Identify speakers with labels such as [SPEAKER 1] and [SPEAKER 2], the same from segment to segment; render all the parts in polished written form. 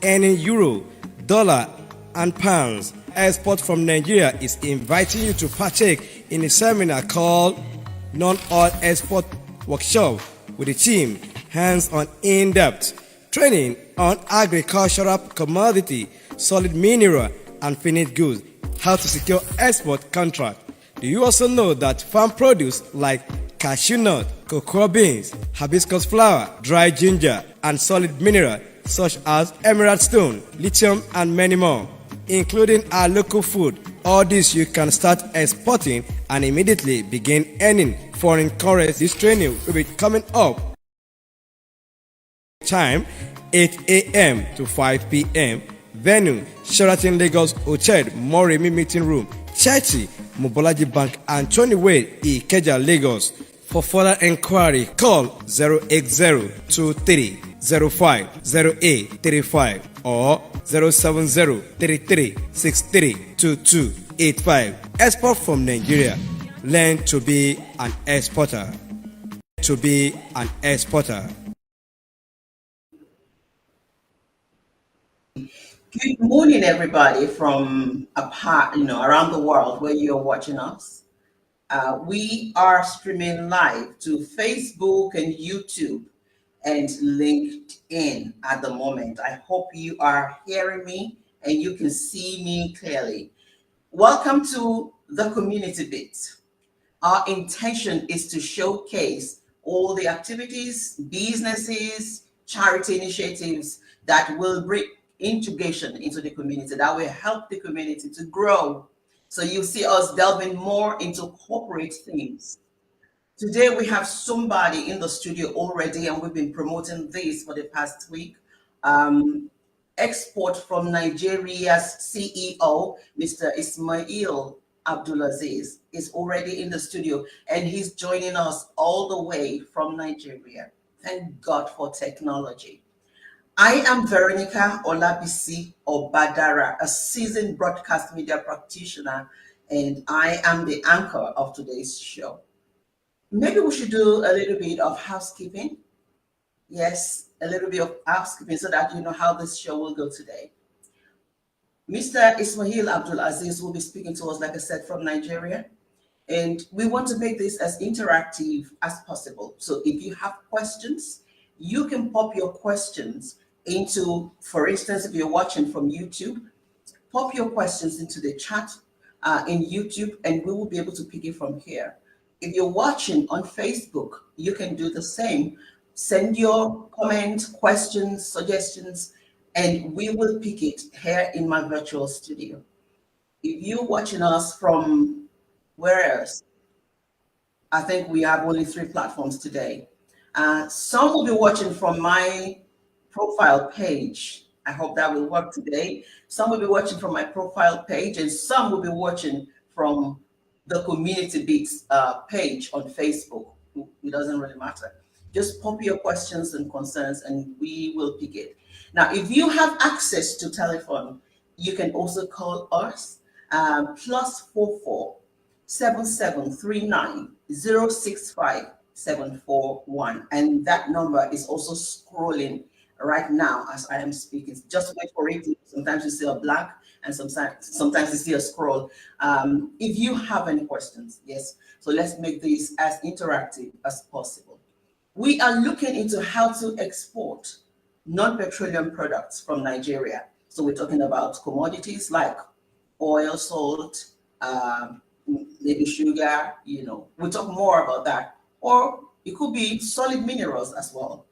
[SPEAKER 1] earning euro, dollar, and pounds. Export from Nigeria is inviting you to partake in a seminar called Non-Oil Export Workshop with the team hands-on in-depth training on agricultural commodity, solid mineral, and finished goods, how to secure export contract. Do you also know that farm produce like cashew nut, cocoa beans, hibiscus flower, dry ginger, and solid mineral such as emerald stone, lithium, and many more, including our local food? All this you can start exporting and immediately begin earning foreign currency. This training will be coming up. Time 8 a.m. to 5 p.m. Venue Sheraton Lagos Hotel, Moremi Meeting Room, Churchy, Mobolaji Bank, and 20 Way, Ikeja, Lagos. For further inquiry, call 08023050835 or 07033632285. Export from Nigeria. Learn to be an exporter. To be an exporter.
[SPEAKER 2] Good morning, everybody from around the world where you're watching us. We are streaming live to Facebook and YouTube and LinkedIn at the moment. I hope you are hearing me and you can see me clearly. Welcome to the Community Bit. Our intention is to showcase all the activities, businesses, charity initiatives that will bring integration into the community, that will help the community to grow. So you see us delving more into corporate themes. Today we have somebody in the studio already, and we've been promoting this for the past week. Export from Nigeria's CEO, Mr. Ismail AbdulAzeez, is already in the studio, and he's joining us all the way from Nigeria. Thank God for technology. I am Veronica Olabisi Obadara, a seasoned broadcast media practitioner, and I am the anchor of today's show. Maybe we should do a little bit of housekeeping. Yes, a little bit of housekeeping so that you know how this show will go today. Mr. Ismail AbdulAzeez will be speaking to us, like I said, from Nigeria. And we want to make this as interactive as possible. So if you have questions, you can pop your questions into, for instance, if you're watching from YouTube, pop your questions into the chat in YouTube, and we will be able to pick it from here. If you're watching on Facebook, you can do the same. Send your comments, questions, suggestions, and we will pick it here in my virtual studio. If you're watching us from where else? I think we have only 3 platforms today. Some will be watching from my profile page. I hope that will work today. Some will be watching from my profile page, and some will be watching from the Community Beats page on Facebook. It doesn't really matter. Just pop your questions and concerns, and we will pick it. Now, if you have access to telephone, you can also call us +44 7739 065 741, and that number is also scrolling right now as I am speaking. Just wait for it. Sometimes you see a black, and sometimes you see a scroll. If you have any questions, yes. So let's make this as interactive as possible. We are looking into how to export non-petroleum products from Nigeria. So we're talking about commodities like oil, salt, maybe sugar, we'll talk more about that. Or it could be solid minerals as well.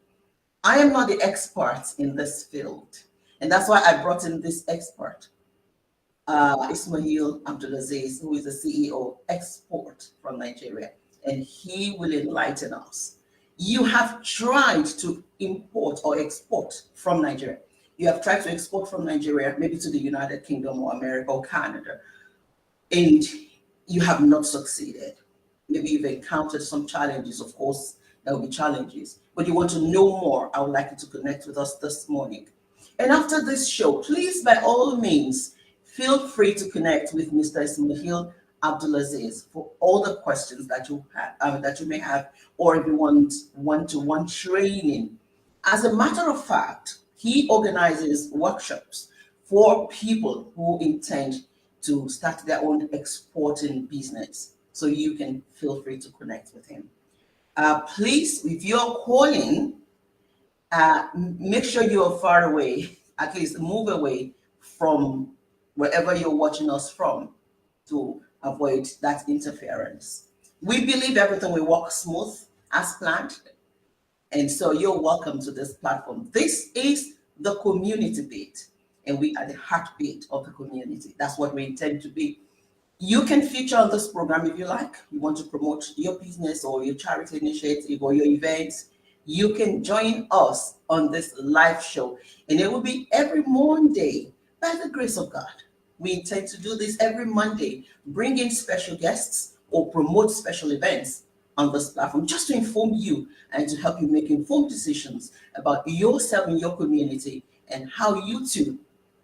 [SPEAKER 2] I am not the expert in this field, and that's why I brought in this expert, Ismail AbdulAzeez, who is the CEO Export from Nigeria, and he will enlighten us. You have tried to import or export from Nigeria. You have tried to export from Nigeria, maybe to the United Kingdom or America or Canada, and you have not succeeded. Maybe you've encountered some challenges. Of course, there will be challenges, but you want to know more. I would like you to connect with us this morning. And after this show, please, by all means, feel free to connect with Mr. Ismail AbdulAzeez for all the questions that you have, that you may have, or if you want one-to-one training. As a matter of fact, He organizes workshops for people who intend to start their own exporting business. So you can feel free to connect with him. Please, if you're calling, make sure you're far away, at least move away from wherever you're watching us from to avoid that interference. We believe everything will work smooth as planned. And so you're welcome to this platform. This is the community bit, and we are the heartbeat of the community. That's what we intend to be. You can feature on this program if you like. You want to promote your business or your charity initiative or your events. You can join us on this live show, and it will be every Monday by the grace of God. We intend to do this every Monday, bring in special guests or promote special events on this platform just to inform you and to help you make informed decisions about yourself and your community and how you too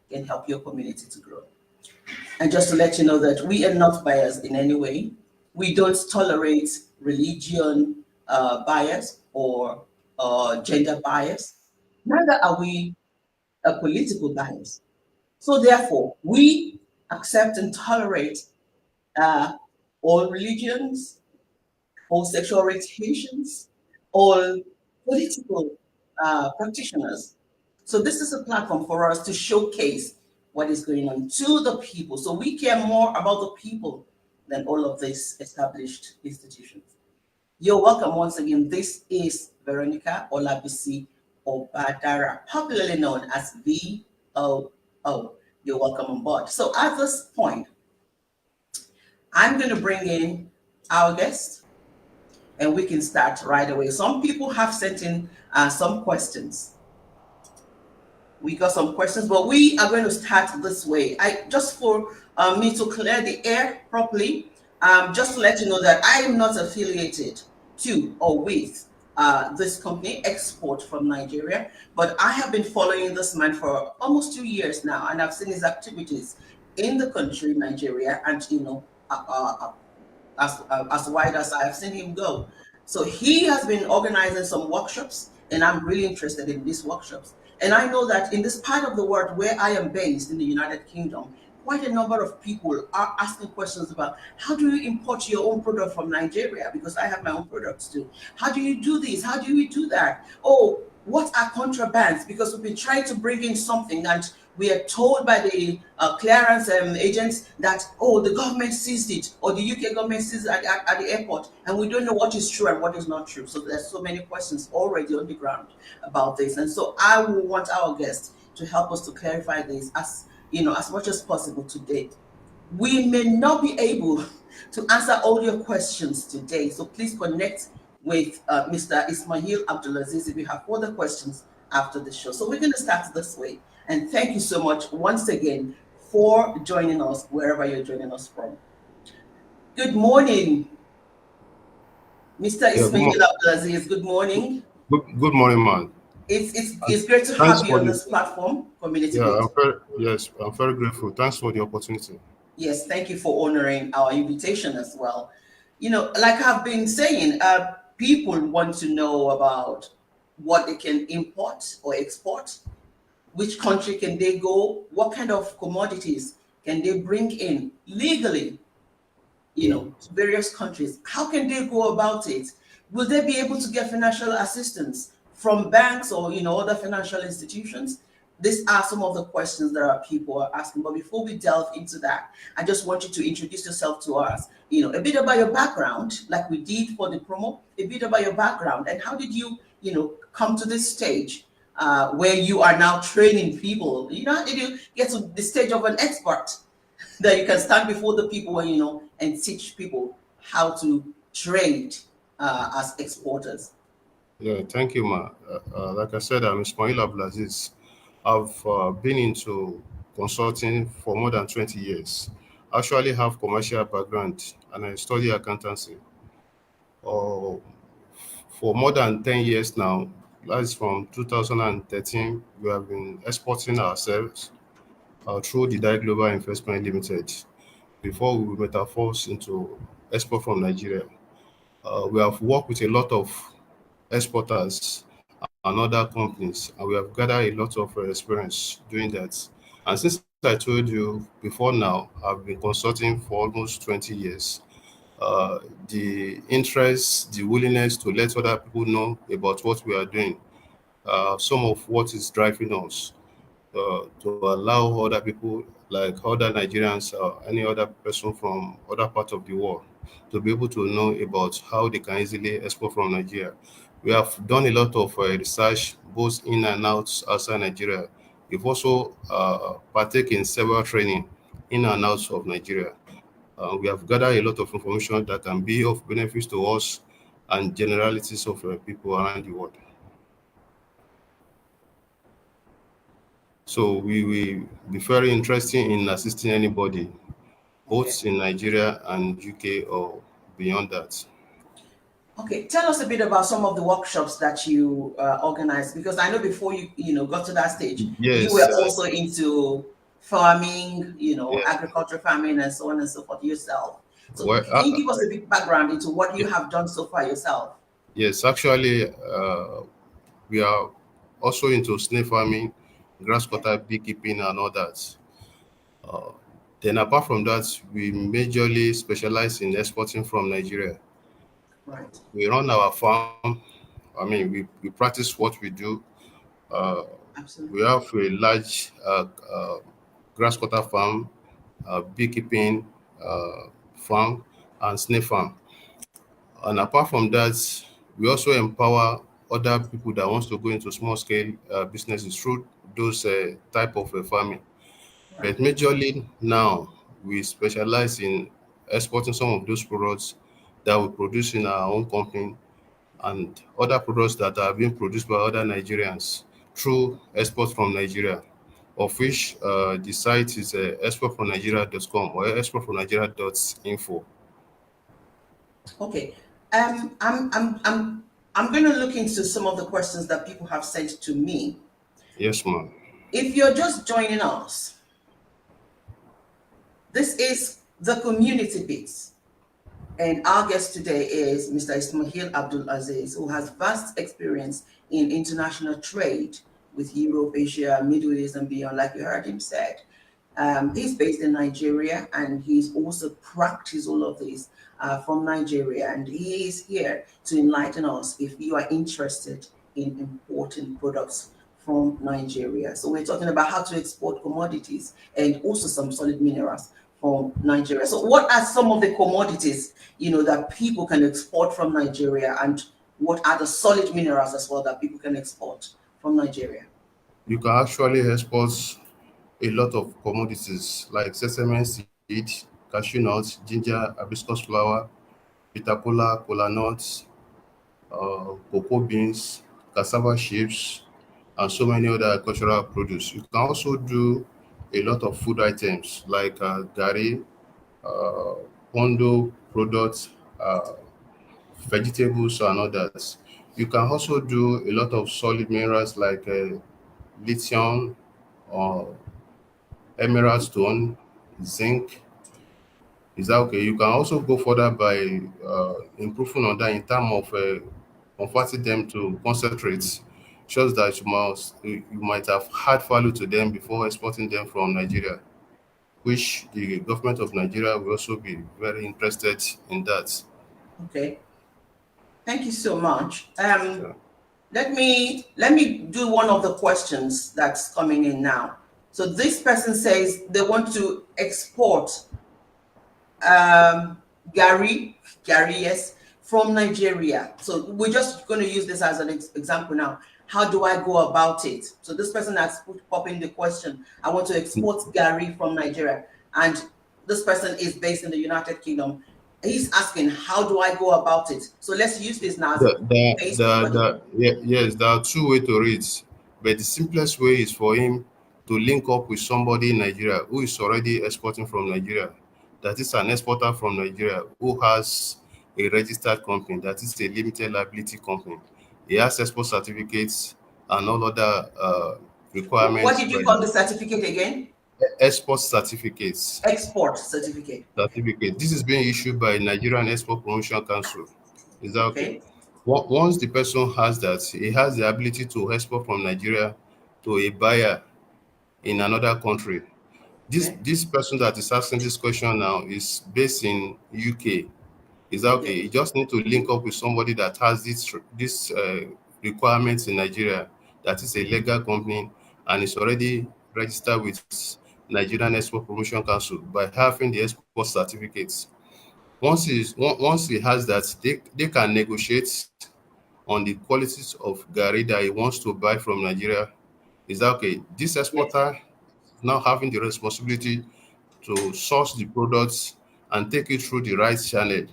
[SPEAKER 2] can help your community to grow. And just to let you know that we are not biased in any way. We don't tolerate religion bias or gender bias. Neither are we a political bias. So therefore, we accept and tolerate uh, all religions, all sexual orientations, all political practitioners. So this is a platform for us to showcase what is going on to the people. So we care more about the people than all of these established institutions. You're welcome once again. This is Veronica Olabisi Obadara, popularly known as VOO. You're welcome on board. So at this point, I'm going to bring in our guest and we can start right away. Some people have sent in some questions. We got some questions, but we are going to start this way. I just for me to clear the air properly, just to let you know that I am not affiliated to or with this company, Export from Nigeria, but I have been following this man for almost 2 years now, and I've seen his activities in the country, Nigeria, and as wide as I have seen him go. So he has been organizing some workshops, and I'm really interested in these workshops. And I know that in this part of the world where I am based in the United Kingdom, quite a number of people are asking questions about how do you import your own product from Nigeria? Because I have my own products too. How do you do this? How do we do that? Oh, what are contrabands? Because we've been trying to bring in something and we are told by the clearance agents that, oh, the government seized it or the UK government seized it at the airport, and we don't know what is true and what is not true. So there's so many questions already on the ground about this. And so I will want our guests to help us to clarify this as much as possible today. We may not be able to answer all your questions today, so please connect with Mr. Ismail AbdulAzeez if you have further questions after the show. So we're going to start this way. And thank you so much once again for joining us wherever you're joining us from. Good morning, Mr.
[SPEAKER 3] Yeah,
[SPEAKER 2] Ismail AbdulAzeez. Good morning.
[SPEAKER 3] good morning, man.
[SPEAKER 2] It's great to
[SPEAKER 3] Thanks
[SPEAKER 2] have you
[SPEAKER 3] for
[SPEAKER 2] on
[SPEAKER 3] the
[SPEAKER 2] this platform, Community
[SPEAKER 3] yeah.
[SPEAKER 2] Bit.
[SPEAKER 3] I'm very grateful. Thanks for the opportunity.
[SPEAKER 2] Yes, thank you for honoring our invitation as well. Like I've been saying, people want to know about what they can import or export, which country can they go, what kind of commodities can they bring in legally,
[SPEAKER 3] Yeah,
[SPEAKER 2] to various countries. How can they go about it? Will they be able to get financial assistance from banks or other financial institutions? These are some of the questions that our people are asking. But before we delve into that, I just want you to introduce yourself to us. A bit about your background, like we did for the promo. A bit about your background and how did you, come to this stage where you are now training people. How did you get to the stage of an expert that you can stand before the people and teach people how to trade as exporters?
[SPEAKER 3] yeah. Thank you, man. Like I said, I'm Ismail AbdulAzeez. I've been into consulting for more than 20 years. I actually have commercial background and I study accountancy. Uh, for more than 10 years now, that's from 2013, we have been exporting ourselves through the Dai Global Investment Limited before we metamorphose into export from Nigeria. We have worked with a lot of exporters and other companies, and we have gathered a lot of experience doing that. And since I told you before now, I've been consulting for almost 20 years. Uh, the interest, the willingness to let other people know about what we are doing, some of what is driving us to allow other people, like other Nigerians or any other person from other parts of the world, to be able to know about how they can easily export from Nigeria. We have done a lot of research both in and outside Nigeria. We've also partake in several training in and out of Nigeria. We have gathered a lot of information that can be of benefit to us and generalities of people around the world. So we will be very interested in assisting anybody,
[SPEAKER 2] Okay.
[SPEAKER 3] both in Nigeria and UK or beyond that.
[SPEAKER 2] Okay, tell us a bit about some of the workshops that you organized, because I know before you got to that stage, you
[SPEAKER 3] Yes,
[SPEAKER 2] were also into farming,
[SPEAKER 3] yeah.
[SPEAKER 2] agriculture, farming, and so on and so forth yourself. So
[SPEAKER 3] Well,
[SPEAKER 2] can you give us a bit background into what you have done so far yourself?
[SPEAKER 3] yes, actually, we are also into snake farming, grass
[SPEAKER 2] Okay,
[SPEAKER 3] cutter, beekeeping, and all that. Uh, then, apart from that, we majorly specialize in exporting from Nigeria.
[SPEAKER 2] right,
[SPEAKER 3] We run our farm. I mean, we practice what we do. Uh, we
[SPEAKER 2] absolutely.
[SPEAKER 3] have a large grass cutter farm, beekeeping farm, and snake farm. And apart from that, we also empower other people that wants to go into small scale businesses through those type of farming.
[SPEAKER 2] Right.
[SPEAKER 3] But majorly now, we specialize in exporting some of those products that we produce in our own company and other products that are being produced by other Nigerians through export from Nigeria, of which the site is exportfromnigeria.com or exportfromnigeria.info.
[SPEAKER 2] Okay. I'm going to look into some of the questions that people have sent to me.
[SPEAKER 3] Yes, ma'am.
[SPEAKER 2] If you're just joining us, this is the community bits. And our guest today is Mr. Ismail AbdulAzeez, who has vast experience in international trade with Europe, Asia, Middle East, and beyond, like you heard him said. He's based in Nigeria, and he's also practiced all of this from Nigeria. And he is here to enlighten us if you are interested in importing products from Nigeria. So we're talking about how to export commodities and also some solid minerals from Nigeria. So what are some of the commodities, that people can export from Nigeria, and what are the solid minerals as well that people can export from Nigeria?
[SPEAKER 3] You can actually export a lot of commodities like sesame seed, cashew nuts, ginger, hibiscus flower, bitter kola nuts, cocoa beans, cassava chips, and so many other agricultural produce. You can also do a lot of food items like gari, uh, pondo products, vegetables, and others. You can also do a lot of solid minerals like lithium, uh, emerald stone, zinc. Is that okay? You can also go further by improving on that in terms of converting them to concentrates. Shows that you might have had value to them before exporting them from Nigeria, which the government of Nigeria will also be very interested in that.
[SPEAKER 2] Okay. Thank you so much.
[SPEAKER 3] Yeah.
[SPEAKER 2] Let me do one of the questions that's coming in now. So this person says they want to export um, Gary, yes, from Nigeria. So we're just going to use this as an example now. How do I go about it? So this person has pop in the question. I want to export Gary from Nigeria, and this person is based in the United Kingdom. He's asking, how do I go about it? So let's use this now as a case study.
[SPEAKER 3] Yes, there are two ways to read, but the simplest way is for him to link up with somebody in Nigeria who is already exporting from Nigeria. That is an exporter from Nigeria who has a registered company, that is a limited liability company. He has export certificates and all other
[SPEAKER 2] What
[SPEAKER 3] requirements
[SPEAKER 2] did
[SPEAKER 3] by
[SPEAKER 2] you call the certificate again?
[SPEAKER 3] export certificates.
[SPEAKER 2] Export certificate.
[SPEAKER 3] Certificate. This is being issued by Nigerian Export Promotion Council. Is that okay?
[SPEAKER 2] Okay.
[SPEAKER 3] Once the person has that, he has the ability to export from Nigeria to a buyer in another country. This
[SPEAKER 2] Okay.
[SPEAKER 3] this person that is asking this question now is based in UK. Is that okay?
[SPEAKER 2] Okay.
[SPEAKER 3] You just need to link up with somebody that has this requirements in Nigeria, that is a legal company and is already registered with Nigerian Export Promotion Council by having the export certificates. Once he has that, they can negotiate on the qualities of Gary that he wants to buy from Nigeria. Is that okay? This
[SPEAKER 2] Yes.
[SPEAKER 3] exporter now having the responsibility to source the products and take it through the right channel.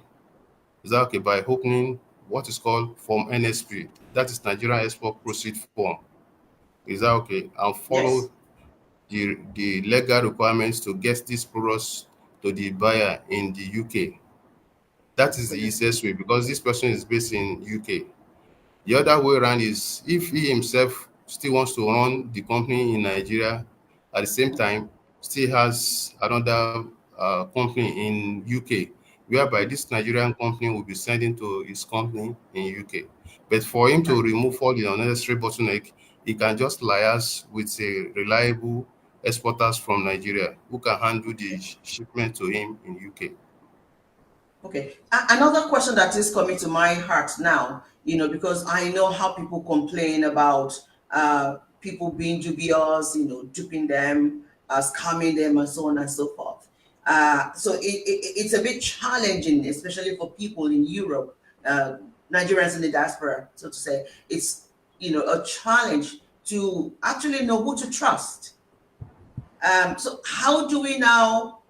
[SPEAKER 3] Is that okay? By opening what is called Form NSP, that is Nigerian Export Proceed Form. Is that okay? And
[SPEAKER 2] Yes.
[SPEAKER 3] follow the legal requirements to get these products to the buyer in the UK. That is the
[SPEAKER 2] Fantastic.
[SPEAKER 3] easiest way because this person is based in UK. The other way around is if he himself still wants to run the company in Nigeria, at the same time, still has another company in UK, whereby this Nigerian company will be sending to his company in UK. But for him to remove all the unnecessary bottleneck, he can just liaise with a reliable exporters from Nigeria who can handle the
[SPEAKER 2] Okay.
[SPEAKER 3] shipment to him in UK.
[SPEAKER 2] Okay. Another question that is coming to my heart now, because I know how people complain about people being dubious, duping them, scamming them, and so on and so forth. So it's a bit challenging, especially for people in Europe, uh, Nigerians in the diaspora, so to say. It's, a challenge to actually know who to trust. So how do we now,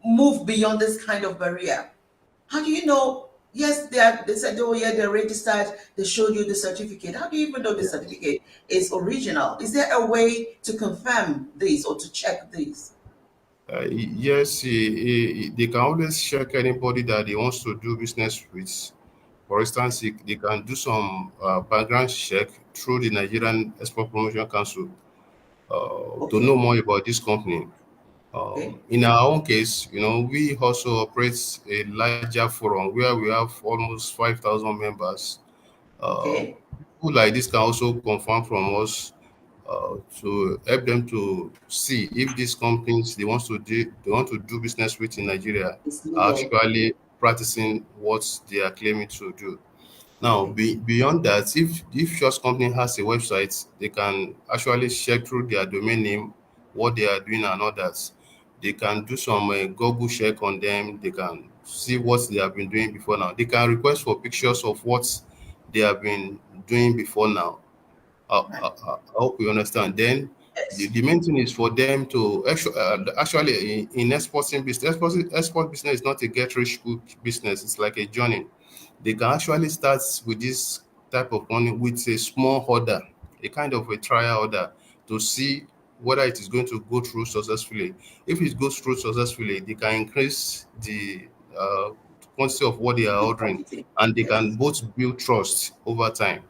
[SPEAKER 2] move beyond this kind of barrier? How do you know? Yes, they said, oh yeah, they're registered, they showed you the certificate. How do you even know the certificate is original? Is there a way to confirm this or to check this?
[SPEAKER 3] Yes, they can always check anybody that they wants to do business with. For instance, they can do some background check through the Nigerian Export Promotion Council to know
[SPEAKER 2] Okay.
[SPEAKER 3] more about this company.
[SPEAKER 2] Okay.
[SPEAKER 3] In our own case, we also operate a larger forum where we have almost 5,000 members. Uh,
[SPEAKER 2] Okay.
[SPEAKER 3] People like this can also confirm from us to help them to see if these companies they want to do business with in Nigeria
[SPEAKER 2] It's
[SPEAKER 3] are
[SPEAKER 2] legal.
[SPEAKER 3] actually practicing what they are claiming to do. Now,
[SPEAKER 2] Okay.
[SPEAKER 3] beyond that, if your company has a website, they can actually check through their domain name what they are doing and all that. They can do some Google check on them. They can see what they have been doing before now. They can request for pictures of what they have been doing before now.
[SPEAKER 2] Right.
[SPEAKER 3] I hope you understand. Then
[SPEAKER 2] Yes.
[SPEAKER 3] the main thing is for them to actually in exporting business, export business is not a get rich quick business. It's like a journey. They can actually start with this type of money with a small order, a kind of a trial order to see whether it is going to go through successfully. If it goes through successfully, they can increase the quantity of what they are
[SPEAKER 2] The
[SPEAKER 3] ordering,
[SPEAKER 2] quantity.
[SPEAKER 3] and they can
[SPEAKER 2] Yes.
[SPEAKER 3] both build trust over time.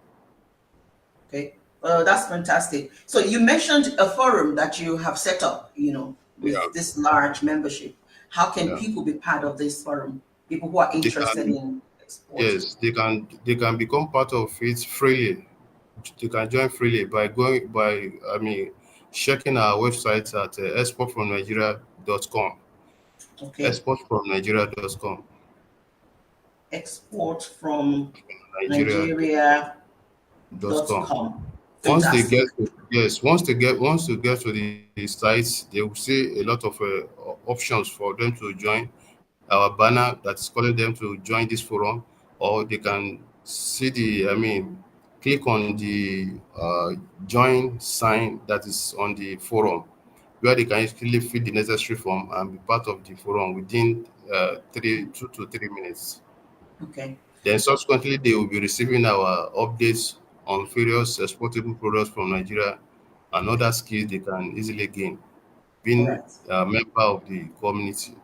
[SPEAKER 2] Okay. That's fantastic. So you mentioned a forum that you have set up,
[SPEAKER 3] Yeah,
[SPEAKER 2] with this large membership. How can
[SPEAKER 3] yeah.
[SPEAKER 2] people be part of this forum? People who are
[SPEAKER 3] They
[SPEAKER 2] interested
[SPEAKER 3] can,
[SPEAKER 2] in exporting.
[SPEAKER 3] yes, they can become part of it freely. They can join freely by going by checking our website at exportfromnigeria.com.
[SPEAKER 2] Okay.
[SPEAKER 3] Exportfromnigeria.com.
[SPEAKER 2] Export from
[SPEAKER 3] Nigeria.com.
[SPEAKER 2] Nigeria.com.
[SPEAKER 3] Once they
[SPEAKER 2] Fantastic.
[SPEAKER 3] get to, yes, once they get to the site, they will see a lot of options for them to join our banner that's calling them to join this forum, or they can see click on the join sign that is on the forum, where they can actually fill the necessary form and be part of the forum within 2 to 3 minutes.
[SPEAKER 2] Okay.
[SPEAKER 3] Then subsequently, they will be receiving our updates on various exportable products from Nigeria and other skills they can easily gain,
[SPEAKER 2] All
[SPEAKER 3] being
[SPEAKER 2] right.
[SPEAKER 3] a member of the community.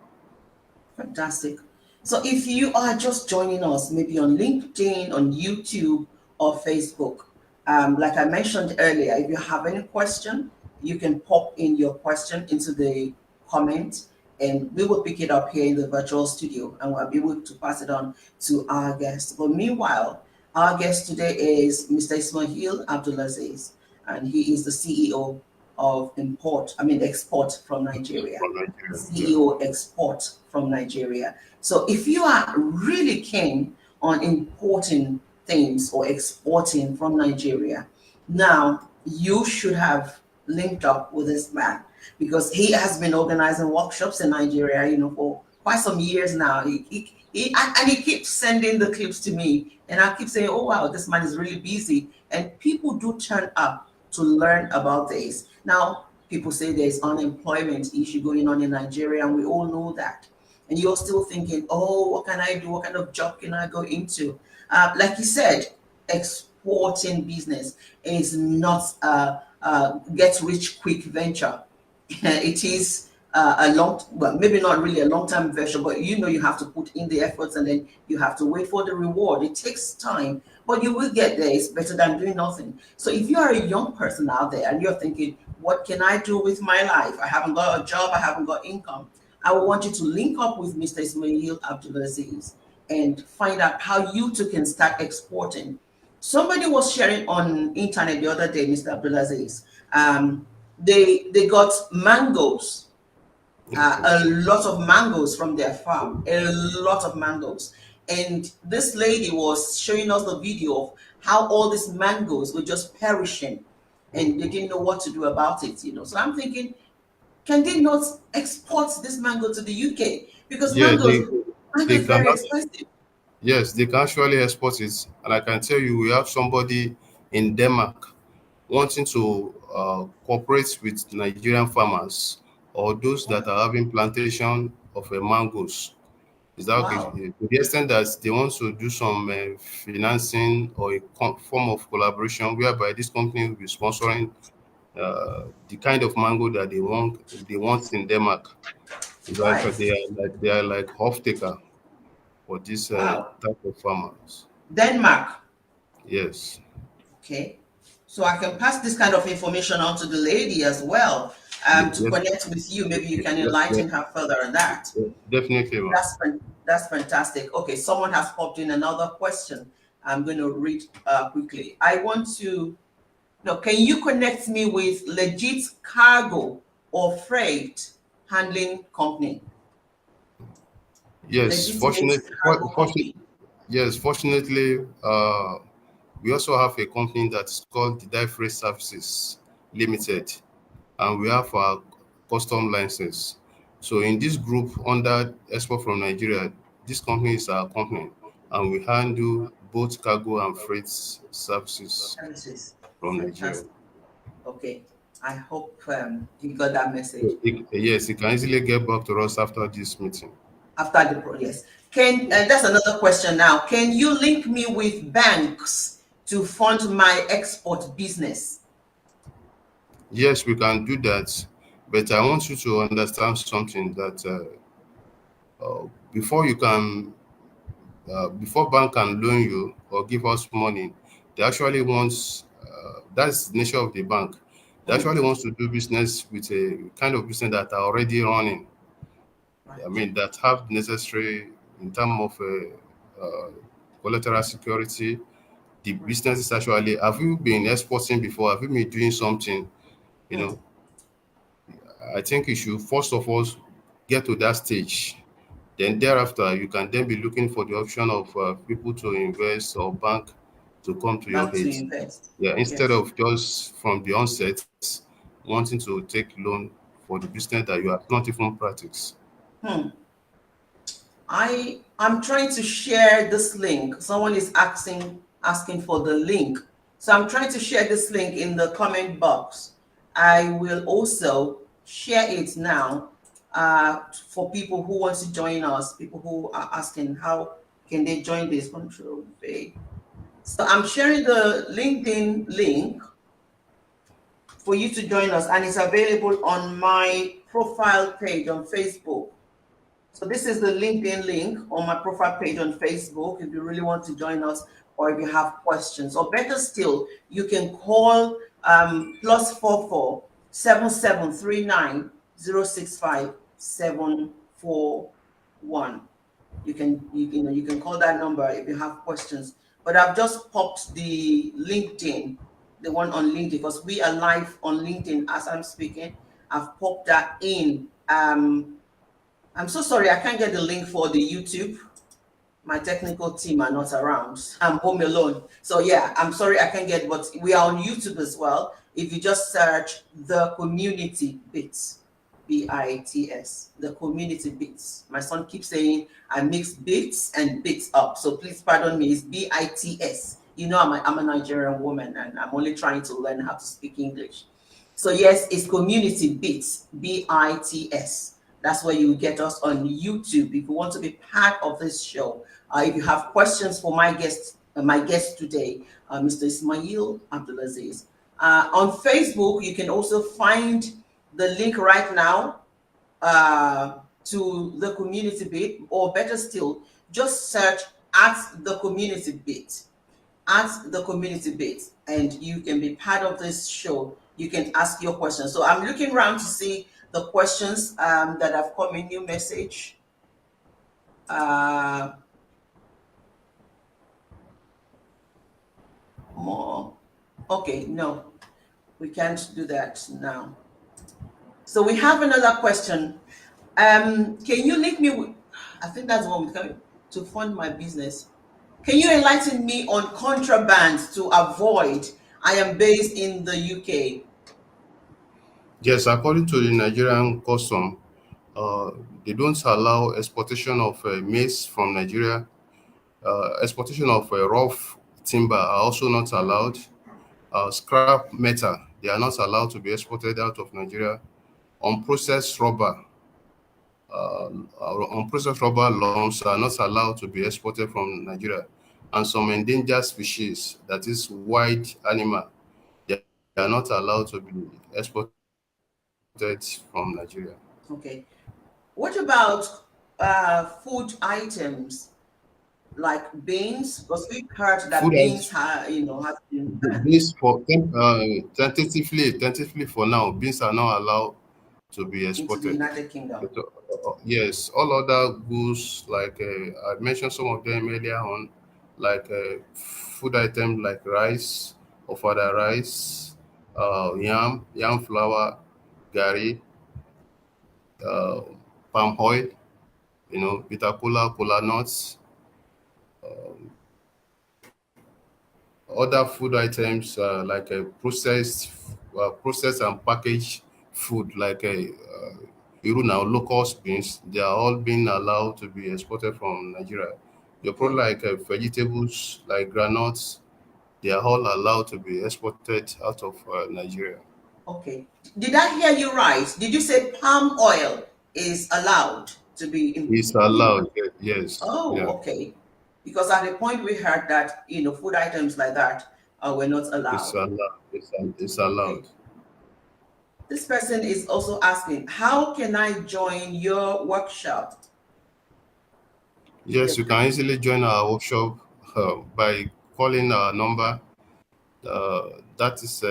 [SPEAKER 2] Fantastic. So if you are just joining us, maybe on LinkedIn, on YouTube, or Facebook, like I mentioned earlier, if you have any question, you can pop in your question into the comment, and we will pick it up here in the virtual studio, and we'll be able to pass it on to our guests. But meanwhile, our guest today is Mr. Ismail AbdulAzeez, and he is the CEO of export from Nigeria.
[SPEAKER 3] From Nigeria.
[SPEAKER 2] CEO export from Nigeria. So if you are really keen on importing things or exporting from Nigeria, now you should have linked up with this man, because he has been organizing workshops in Nigeria, for quite some years now. And he keeps sending the clips to me, and I keep saying, oh wow, this man is really busy, and people do turn up to learn about this. Now, people say there's unemployment issue going on in Nigeria, and we all know that. And you're still thinking, oh, what can I do? What kind of job can I go into? Like you said, exporting business is not a get-rich-quick venture. It is maybe not really a long-term venture, but you have to put in the efforts, and then you have to wait for the reward. It takes time, but you will get there. It's better than doing nothing. So if you are a young person out there and you're thinking, what can I do with my life? I haven't got a job, I haven't got income. I would want you to link up with Mr. Ismail AbdulAzeez and find out how you too can start exporting. Somebody was sharing on internet the other day, Mr. AbdulAzeez. They got mangoes, a lot of mangoes from their farm, a lot of mangoes. And this lady was showing us the video of how all these mangoes were just perishing, and they didn't know what to do about it. So I'm thinking, can they not export this mango to the UK? Because
[SPEAKER 3] Yeah,
[SPEAKER 2] mango
[SPEAKER 3] they
[SPEAKER 2] is very
[SPEAKER 3] cannot.
[SPEAKER 2] expensive.
[SPEAKER 3] Yes, they can actually export it, and I can tell you, we have somebody in Denmark wanting to cooperate with Nigerian farmers or those that are having plantation of mangoes. Is that okay?
[SPEAKER 2] Wow.
[SPEAKER 3] To the extent that they want to do some financing or a form of collaboration whereby this company will be sponsoring the kind of mango that they want in Denmark. Is that
[SPEAKER 2] Right.
[SPEAKER 3] because they are like off taker for this
[SPEAKER 2] Wow.
[SPEAKER 3] type of farmers.
[SPEAKER 2] Denmark.
[SPEAKER 3] Yes.
[SPEAKER 2] Okay. So I can pass this kind of information on to the lady as well, to
[SPEAKER 3] Yes.
[SPEAKER 2] connect with you. Maybe you can
[SPEAKER 3] Yes.
[SPEAKER 2] enlighten her further on that.
[SPEAKER 3] Definitely, ma'am.
[SPEAKER 2] That's fantastic. Okay, someone has popped in another question. I'm going to read quickly. I want to know, can you connect me with legit cargo or freight handling company?
[SPEAKER 3] Yes.
[SPEAKER 2] Legitimate cargo company.
[SPEAKER 3] Fortunately, we also have a company that is called the Dive Freight Services Limited, and we have our custom license. So in this group under Export from Nigeria, this company is our company, and we handle both cargo and freight services
[SPEAKER 2] Services.
[SPEAKER 3] from Nigeria.
[SPEAKER 2] Fantastic. Okay. I hope you got that message.
[SPEAKER 3] Yes, you can easily get back to us after this meeting.
[SPEAKER 2] After the yes. That's another question now. Can you link me with banks to fund my export business?
[SPEAKER 3] Yes, we can do that, but I want you to understand something that before you can, before bank can loan you or give us money, they actually wants. That's the nature of the bank. They actually wants to do business with a kind of business that are already running.
[SPEAKER 2] Right.
[SPEAKER 3] I mean, that have necessary in terms of collateral security. The business is actually. Have you been exporting before? Have you been doing something? You
[SPEAKER 2] Hmm.
[SPEAKER 3] know, I think you should first of all get to that stage. Then thereafter, you can then be looking for the option of people to invest or bank to come to your
[SPEAKER 2] Bank to
[SPEAKER 3] aid.
[SPEAKER 2] invest.
[SPEAKER 3] Yeah, instead
[SPEAKER 2] Yes.
[SPEAKER 3] of just from the onset wanting to take loan for the business that you have not even practiced.
[SPEAKER 2] Hmm. I'm trying to share this link. Someone is asking for the link. So I'm trying to share this link in the comment box. I will also share it now for people who want to join us, people who are asking how can they join this Control V. So I'm sharing the LinkedIn link for you to join us, and it's available on my profile page on Facebook. So this is the LinkedIn link on my profile page on Facebook if you really want to join us, or if you have questions. Or better still, you can call +44 7739 065 741. You can call that number if you have questions. But I've just popped the LinkedIn, the one on LinkedIn, because we are live on LinkedIn as I'm speaking. I've popped that in. I'm so sorry I can't get the link for the YouTube. My technical team are not around. I'm home alone. So yeah, I'm sorry I can't get, but we are on YouTube as well. If you just search The Community Bits, BITS, The Community Bits. My son keeps saying I mix bits and bits up. So please pardon me, it's BITS. You know, I'm a Nigerian woman and I'm only trying to learn how to speak English. So yes, it's Community Bits, BITS. That's where you get us on YouTube. If you want to be part of this show, if you have questions for my guest today, Mr. Ismail AbdulAzeez. On Facebook, you can also find the link right now to The Community Bit, or better still, just search at The Community Bit, and you can be part of this show. You can ask your questions. So I'm looking around to see the questions that have come in. New message. More. Okay, no, we can't do that now. So we have another question. Can you link me with, I think that's one with coming to fund my business. Can you enlighten me on contraband to avoid? I am based in the UK.
[SPEAKER 3] Yes, according to the Nigerian custom, they don't allow exportation of maize from Nigeria. Exportation of rough timber are also not allowed. Scrap metal, they are not allowed to be exported out of Nigeria. Unprocessed rubber lumps are not allowed to be exported from Nigeria. And some endangered species, that is wild animal, they are not allowed to be exported from Nigeria.
[SPEAKER 2] Okay. What about food items like beans? Because we've heard that
[SPEAKER 3] Food
[SPEAKER 2] beans
[SPEAKER 3] items,
[SPEAKER 2] have been banned
[SPEAKER 3] beans tentatively for now, beans are not allowed to be
[SPEAKER 2] into the
[SPEAKER 3] exported.
[SPEAKER 2] United Kingdom.
[SPEAKER 3] But, yes, all other goods, like I mentioned some of them earlier on, like food items like rice, ofada rice, yam flour, gari, uh, palm oil, bitter cola nuts, other food items like processed and packaged food like now locust beans, they are all being allowed to be exported from Nigeria. Your product like vegetables, like granules, they are all allowed to be exported out of Nigeria.
[SPEAKER 2] Okay. Did I hear you right? Did you say palm oil is allowed to be
[SPEAKER 3] It's allowed, yes.
[SPEAKER 2] Oh,
[SPEAKER 3] Yeah.
[SPEAKER 2] okay. Because at the point we heard that, food items like that were not allowed.
[SPEAKER 3] It's allowed. It's allowed.
[SPEAKER 2] Okay. This person is also asking, how can I join your workshop?
[SPEAKER 3] Yes, you can easily join our workshop by calling our number. That is,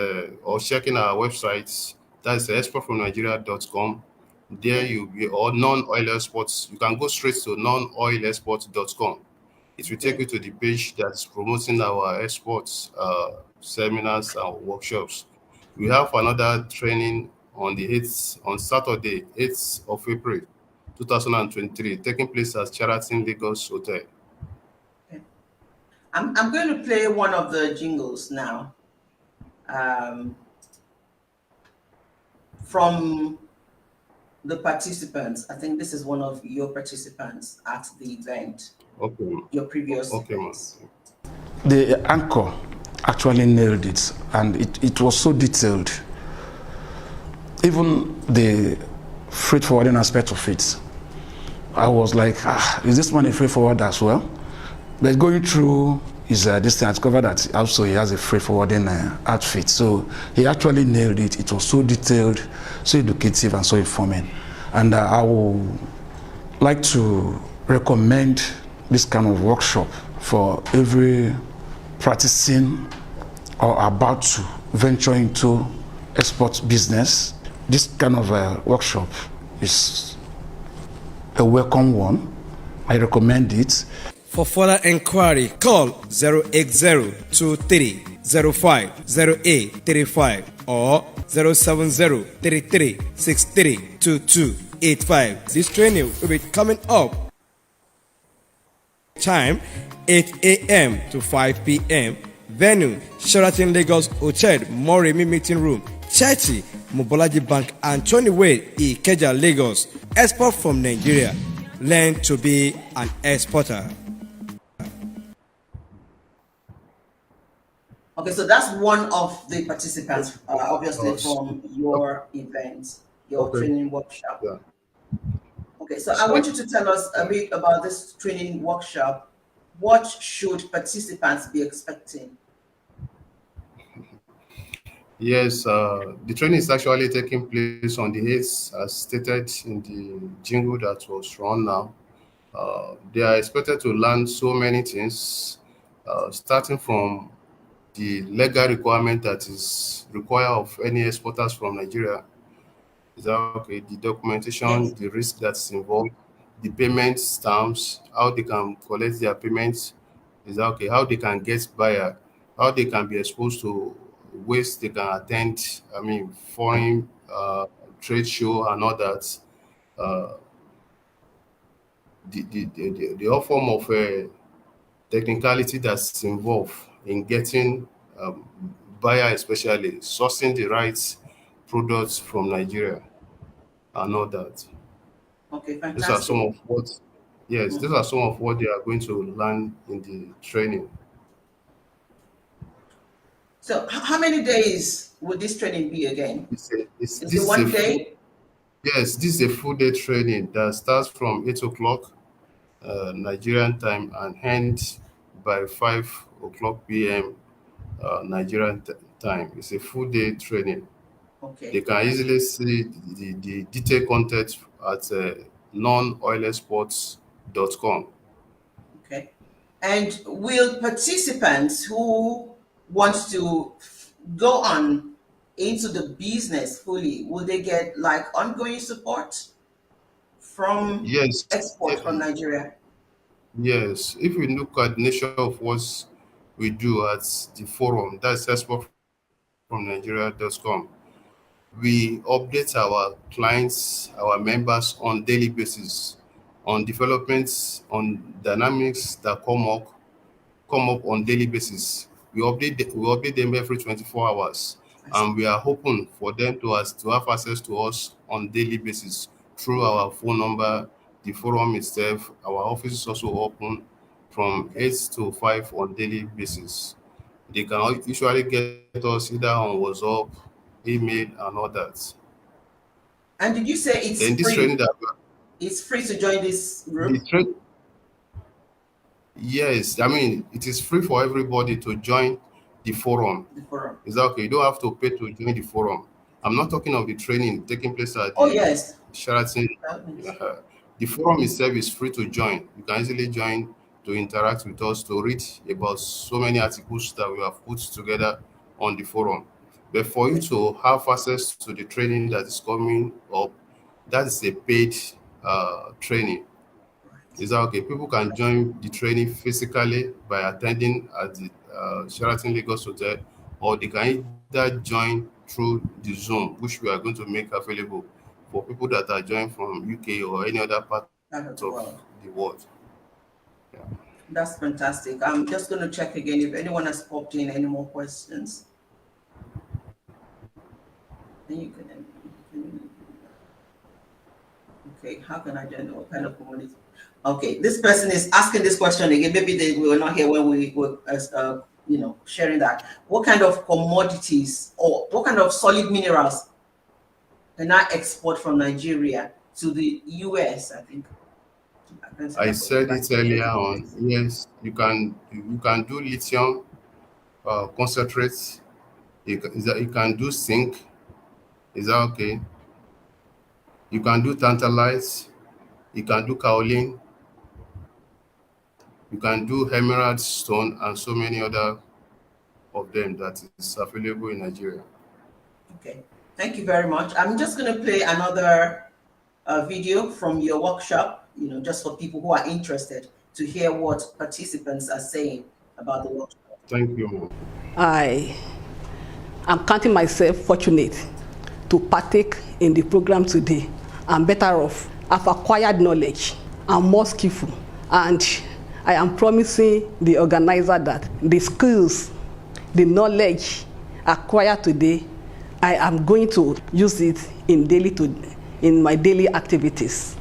[SPEAKER 3] or checking our websites. That is exportfromnigeria.com. There you be, or non-oil exports. You can go straight to nonoilexports.com. It will take you to the page that's promoting our exports seminars and workshops. We have another training on Saturday, 8th of April, 2023, taking place at Sheraton Lagos Hotel.
[SPEAKER 2] Okay. I'm going to play one of the jingles now. From the participants. I think this is one of your participants at the event.
[SPEAKER 3] Okay.
[SPEAKER 2] Your previous
[SPEAKER 3] okay,
[SPEAKER 2] events.
[SPEAKER 4] The anchor actually nailed it, and it was so detailed. Even the freight forwarding aspect of it, I was like, is this man a freight forwarder as well? But going through his this thing, I discovered that also he has a freight forwarding outfit. So he actually nailed it. It was so detailed, so educative, and so informing. And I would like to recommend this kind of workshop for every practicing or about to venture into export business. This kind of workshop is a welcome one. I recommend it.
[SPEAKER 1] For further inquiry, call 08023050835 or 07033632285. This training will be coming up. Time 8 a.m. to 5 p.m. Venue Sheraton Lagos Hotel, Moremi Meeting Room, Churchy, Mobolaji Bank, and 20 Way, Ikeja, Lagos. Export from Nigeria. Learn to be an exporter.
[SPEAKER 2] Okay, so that's one of the participants, obviously from your event, your training workshop.
[SPEAKER 3] Yeah.
[SPEAKER 2] Okay, so I want you to tell us a bit about this training workshop. What should participants be expecting?
[SPEAKER 3] Yes, the training is actually taking place on the 8th, as stated in the jingle that was run now. They are expected to learn so many things, starting from the legal requirement that is required of any exporters from Nigeria. Is that okay? The documentation,
[SPEAKER 2] Yes.
[SPEAKER 3] the risk that's involved, the payment stamps, how they can collect their payments. Is that okay? How they can get buyer, how they can be exposed to ways they can attend, foreign trade show and all that. Uh, the whole form of technicality that's involved in getting buyer, especially sourcing the right products from Nigeria and all that.
[SPEAKER 2] Okay,
[SPEAKER 3] These are some
[SPEAKER 2] fantastic.
[SPEAKER 3] of what, yes, these are some of what they are going to learn in the training.
[SPEAKER 2] So how many days would this training be again?
[SPEAKER 3] It's a, it's,
[SPEAKER 2] Is it
[SPEAKER 3] this is a
[SPEAKER 2] one
[SPEAKER 3] full,
[SPEAKER 2] day?
[SPEAKER 3] yes, this is a full day training that starts from 8 o'clock Nigerian time and ends by 5 o'clock p.m. Nigerian time. It's a full day training. They
[SPEAKER 2] Okay,
[SPEAKER 3] can easily see the detailed content at nonoilesports.com.
[SPEAKER 2] okay. And will participants who want to go on into the business fully, will they get like ongoing support from
[SPEAKER 3] Yes,
[SPEAKER 2] export from Nigeria?
[SPEAKER 3] yes. If we look at the nature of what we do at the forum, that's exportfromnigeria.com, we update our clients, our members on daily basis on developments, on dynamics that come up on daily basis. We update them every 24 hours, and we are hoping for them to have access to us on daily basis through our phone number, the forum itself. Our office is also open from 8 to 5 on daily basis. They can usually get us either on WhatsApp, email, and all that.
[SPEAKER 2] And did you say it's
[SPEAKER 3] Then this training
[SPEAKER 2] free?
[SPEAKER 3] that
[SPEAKER 2] It's free to join this
[SPEAKER 3] the
[SPEAKER 2] group?
[SPEAKER 3] train yes, it is free for everybody to join the forum.
[SPEAKER 2] The forum.
[SPEAKER 3] Is that okay? You don't have to pay to join the forum. I'm not talking of the training taking place at
[SPEAKER 2] Oh,
[SPEAKER 3] the
[SPEAKER 2] yes.
[SPEAKER 3] Sheraton. The forum itself is free to join. You can easily join to interact with us, to read about so many articles that we have put together on the forum. But for you to have access to the training that is coming up, that is a paid training. Is that okay? People can join the training physically by attending at the Sheraton Lagos Hotel, or they can either join through the Zoom, which we are going to make available for people that are joining from UK or any other part
[SPEAKER 2] Out of the
[SPEAKER 3] of
[SPEAKER 2] world.
[SPEAKER 3] the world.
[SPEAKER 2] That's fantastic. I'm just going to check again if anyone has popped in any more questions. Then you can okay, how can I join? What kind of community? Okay, this person is asking this question again. Maybe they were not here when we were, sharing that. What kind of commodities or what kind of solid minerals can I export from Nigeria to the US? I think
[SPEAKER 3] I said it earlier on. Yes, you can do lithium concentrates. You can do zinc. Is that okay? You can do tantalite. You can do kaolin. You can do emerald stone and so many other of them that is available in Nigeria.
[SPEAKER 2] Okay, thank you very much. I'm just going to play another video from your workshop. just for people who are interested to hear what participants are saying about the workshop.
[SPEAKER 3] Thank you.
[SPEAKER 5] I am counting myself fortunate to partake in the program today. I'm better off. I've acquired knowledge. I'm more skillful. And I am promising the organizer that the skills, the knowledge acquired today, I am going to use it in my daily activities.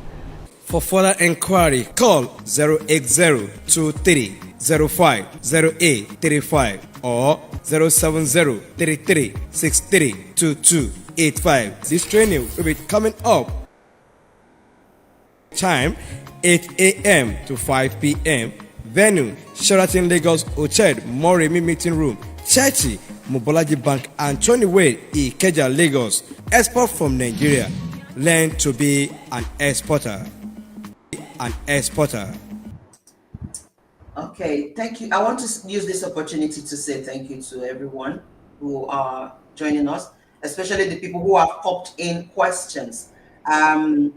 [SPEAKER 1] For further inquiry, call 08023050835 or 07033632285. This training will be coming up. Time 8 a.m. to 5 p.m. Venue Sheraton Lagos Hotel Moremi Meeting Room, Churchy Mobolaji Bank, Anthony Way, Ikeja, Lagos. Export from Nigeria. Learn to be an exporter. An exporter.
[SPEAKER 2] Okay, thank you. I want to use this opportunity to say thank you to everyone who are joining us, especially the people who have popped in questions. I'm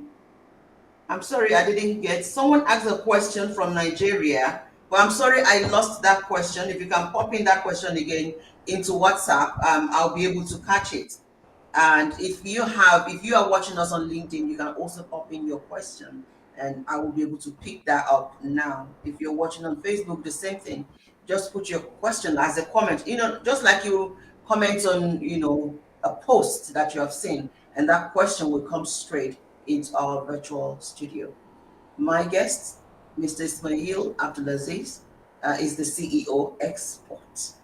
[SPEAKER 2] sorry, I didn't get, someone asked a question from Nigeria, but I'm sorry I lost that question. If you can pop in that question again into WhatsApp, I'll be able to catch it. And if you are watching us on LinkedIn, you can also pop in your question and I will be able to pick that up now. If you're watching on Facebook, the same thing. Just put your question as a comment, just like you comment on, a post that you have seen, and that question will come straight into our virtual studio. My guest, Mr. Ismail AbdulAzeez, is the CEO Export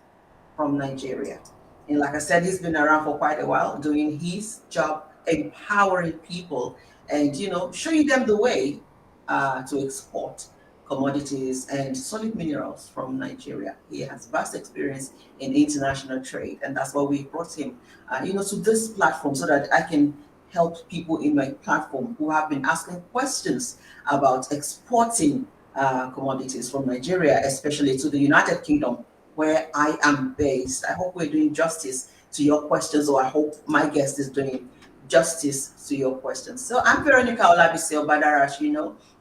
[SPEAKER 2] from Nigeria. And like I said, he's been around for quite a while doing his job, empowering people and, showing them the way to export commodities and solid minerals from Nigeria. He has vast experience in international trade, and that's why we brought him, to this platform so that I can help people in my platform who have been asking questions about exporting commodities from Nigeria, especially to the United Kingdom, where I am based. I hope we're doing justice to your questions, or I hope my guest is doing justice to your questions. So I'm Veronica Olabisi Obadarash,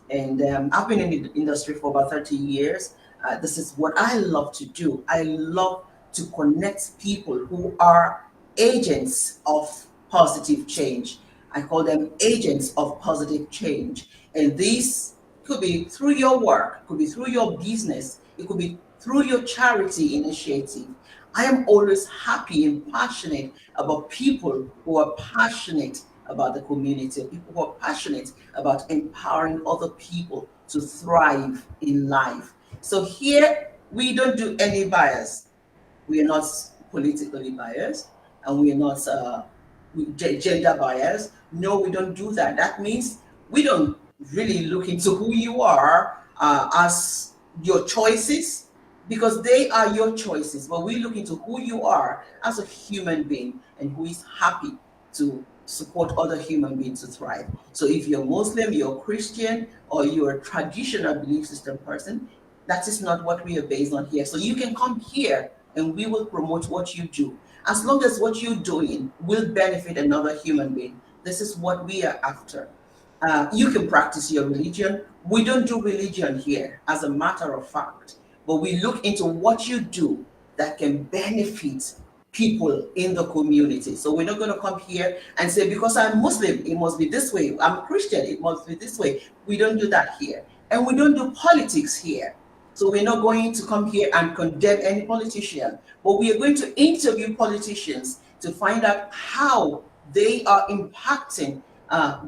[SPEAKER 2] and I've been in the industry for about 30 years. This is what I love to do. I love to connect people who are agents of positive change. I call them agents of positive change. And this could be through your work, could be through your business, it could be through your charity initiative. I am always happy and passionate about people who are passionate about the community, people who are passionate about empowering other people to thrive in life. So here, we don't do any bias. We are not politically biased, and we are not gender biased. No, we don't do that. That means we don't really look into who you are as your choices, because they are your choices, but we look into who you are as a human being and who is happy to support other human beings to thrive. So if you're Muslim, you're Christian, or you're a traditional belief system person, that is not what we are based on here. So you can come here and we will promote what you do, as long as what you're doing will benefit another human being. This is what we are after. You can practice your religion. We don't do religion here, as a matter of fact, but we look into what you do that can benefit people in the community. So we're not going to come here and say, because I'm Muslim, it must be this way. I'm Christian, it must be this way. We don't do that here. And we don't do politics here. So we're not going to come here and condemn any politician, but we are going to interview politicians to find out how they are impacting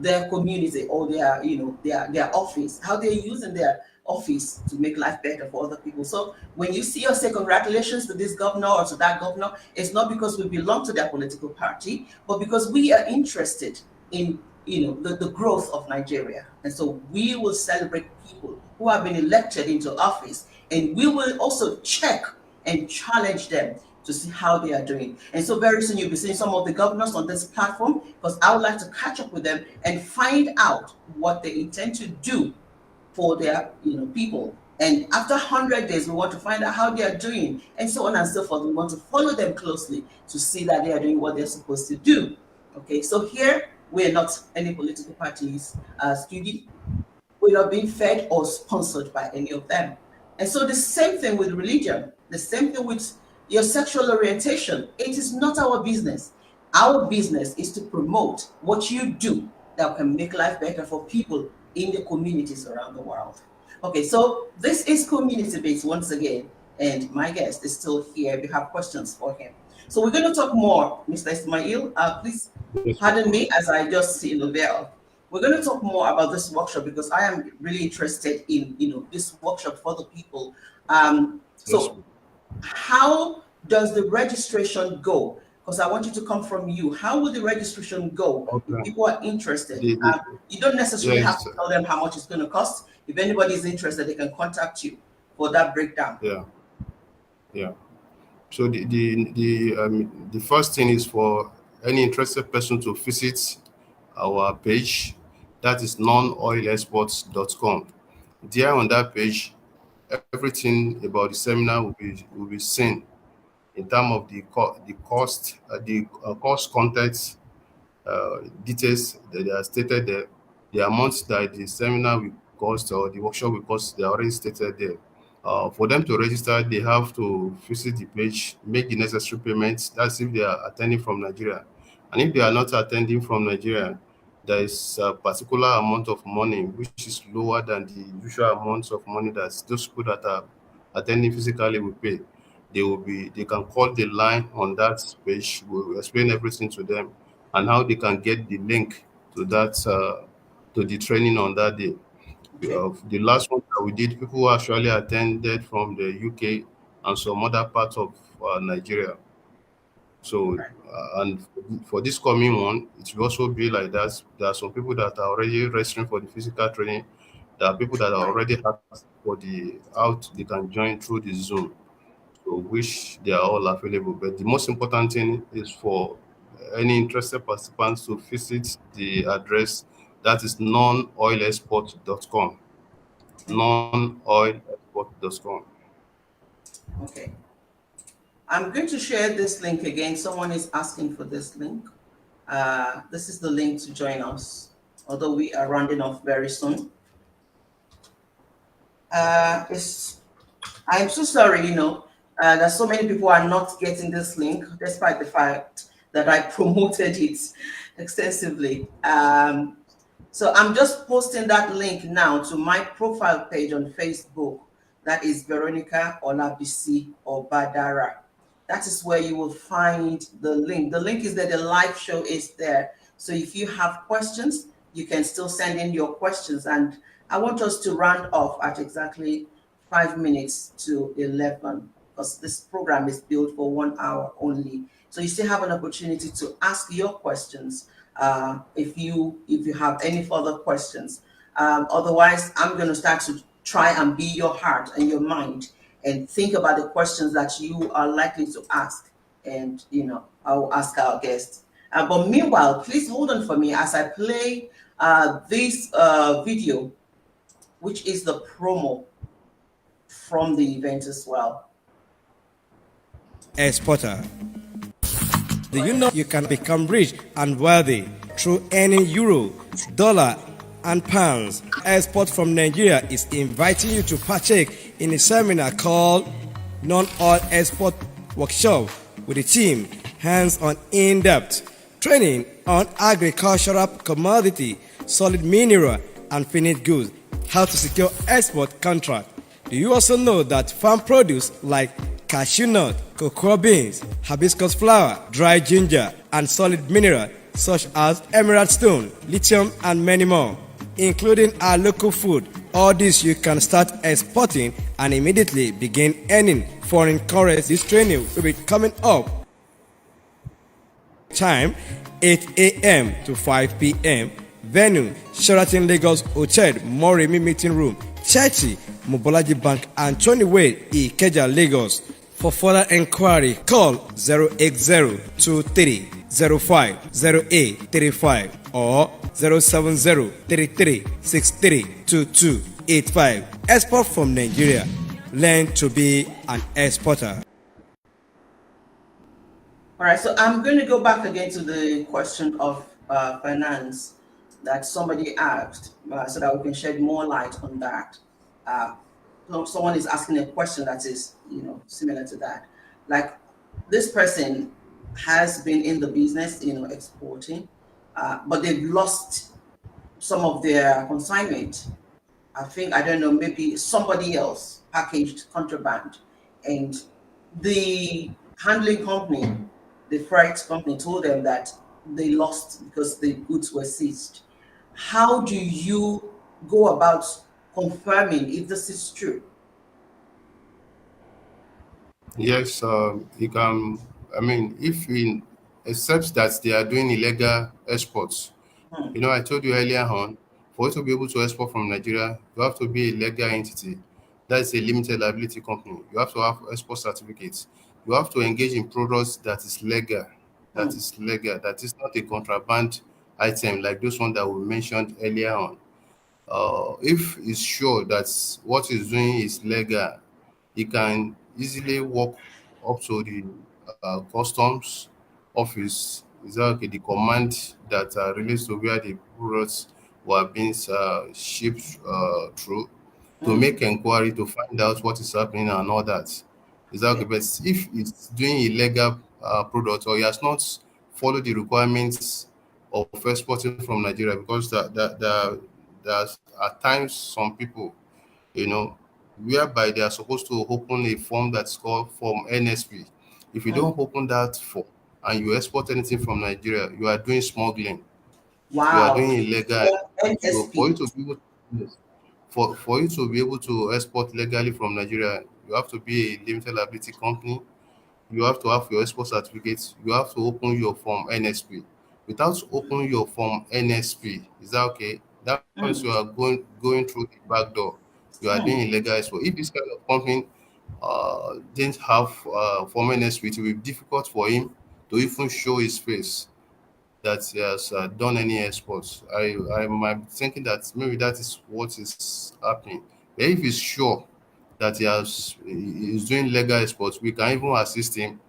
[SPEAKER 2] their community or their office, how they're using their office to make life better for other people. So when you see us say congratulations to this governor or to that governor, it's not because we belong to their political party, but because we are interested in the growth of Nigeria. And so we will celebrate people who have been elected into office, and we will also check and challenge them to see how they are doing. And so very soon you'll be seeing some of the governors on this platform, because I would like to catch up with them and find out what they intend to do for their people. And after 100 days, we want to find out how they are doing, and so on and so forth. We want to follow them closely to see that they are doing what they're supposed to do. Okay, so here we're not any political parties studio. without being fed or sponsored by any of them. And so the same thing with religion, the same thing with your sexual orientation. It is not our business. Our business is to promote what you do that can make life better for people in the communities around the world. Okay, so this is community based once again, and my guest is still here if you have questions for him. So we're going to talk more, Mr. Ismail. Please pardon me as I just there. We're going to talk more about this workshop because I am really interested in this workshop for the people. So how does the registration go? Because I want you to come from you. How will the registration go?
[SPEAKER 3] Okay.
[SPEAKER 2] If people are interested, you don't necessarily have to tell them how much it's going to cost. If anybody is interested, they can contact you for that breakdown.
[SPEAKER 3] Yeah. So the first thing is for any interested person to visit our page. That is nonoilexports.com. There on that page, everything about the seminar will be seen in terms of the cost, cost content details that are stated there, the amounts that the seminar will cost or the workshop will cost. They are already stated there. For them to register, they have to visit the page, make the necessary payments. That's if they are attending from Nigeria. And if they are not attending from Nigeria, there is a particular amount of money which is lower than the usual amounts of money that those people that are attending physically will pay. They can call the line on that page. We'll explain everything to them and how they can get the link to that to the training on that day. The last one that we did, people who actually attended from the UK and some other parts of Nigeria. So, and for this coming one, it will also be like that. There are some people that are already registering for the physical training. There are people that are already asked for they can join through the Zoom, so which they are all available. But the most important thing is for any interested participants to visit the address that is nonoilexport.com. Nonoilexport.com.
[SPEAKER 2] Okay. I'm going to share this link again. Someone is asking for this link. This is the link to join us, although we are rounding off very soon. I'm so sorry, that so many people are not getting this link, despite the fact that I promoted it extensively. So I'm just posting that link now to my profile page on Facebook. That is Veronica Olabisi Obadara. That is where you will find the link. The link is there, the live show is there. So if you have questions, you can still send in your questions. And I want us to round off at exactly 5 minutes to 11, because this program is built for 1 hour only. So you still have an opportunity to ask your questions if you have any further questions. Otherwise, I'm going to start to try and be your heart and your mind and think about the questions that you are likely to ask. And, I'll ask our guests. But meanwhile, please hold on for me as I play this video, which is the promo from the event as well.
[SPEAKER 1] Exporter. Do you know you can become rich and wealthy through earning euro, dollar, and pounds? Export from Nigeria is inviting you to partake in a seminar called Non-Oil Export Workshop with the team hands-on in-depth training on agricultural commodity, solid mineral, and finished goods, how to secure export contract. Do you also know that farm produce like cashew nut, cocoa beans, hibiscus flower, dry ginger, and solid mineral such as emerald stone, lithium, and many more, including our local food? All this you can start exporting and immediately begin earning foreign currency. This training will be coming up. Time 8 a.m. to 5 p.m. Venue Sheraton Lagos Hotel, Moremi Meeting Room, Churchy, Mobolaji Bank, and 20 Way, Ikeja, Lagos. For further inquiry, call 08023050835 or 07033632285. Export from Nigeria. Learn to be an exporter.
[SPEAKER 2] All right, so I'm going to go back again to the question of finance. that somebody asked, so that we can shed more light on that. So someone is asking a question that is, similar to that. Like, this person has been in the business, exporting, but they've lost some of their consignment. I think, I don't know, maybe somebody else packaged contraband, and the handling company, the freight company, told them that they lost because the goods were seized. How do you go about confirming if this is true?
[SPEAKER 3] Yes, you can. I mean, if in except that they are doing illegal exports,
[SPEAKER 2] Hmm.
[SPEAKER 3] I told you earlier on, for you to be able to export from Nigeria, you have to be a legal entity. That is a limited liability company. You have to have export certificates. You have to engage in products that is legal,
[SPEAKER 2] Hmm.
[SPEAKER 3] that is not a contraband item like those one that we mentioned earlier on. If it's sure that what he's doing is legal, he can easily walk up to the customs office. Is that okay? The command that relates to where the products were being shipped through, to
[SPEAKER 2] Hmm.
[SPEAKER 3] make inquiry to find out what is happening and all that. Is that okay?
[SPEAKER 2] Okay.
[SPEAKER 3] But if it's doing illegal product, or he has not followed the requirements of exporting from Nigeria, because there's at times some people, you know, whereby they are supposed to open a form that's called Form NSP. If you
[SPEAKER 2] Hmm.
[SPEAKER 3] don't open that form and you export anything from Nigeria, you are doing smuggling. You are doing
[SPEAKER 2] Wow.
[SPEAKER 3] illegal.
[SPEAKER 2] For
[SPEAKER 3] So for you
[SPEAKER 2] NSP.
[SPEAKER 3] to be able yes, for you to be able to export legally from Nigeria, you have to be a limited liability company. You have to have your export certificates. You have to open your form NSP. Without opening your form NSP, is that okay? That means
[SPEAKER 2] Hmm.
[SPEAKER 3] you are going through the back door. You are doing
[SPEAKER 2] Hmm.
[SPEAKER 3] illegal export. If this kind of company didn't have form NSP, it will be difficult for him to even show his face that he has done any exports. I'm thinking that maybe that is what is happening. But if he's sure that he is doing legal exports, we can even assist him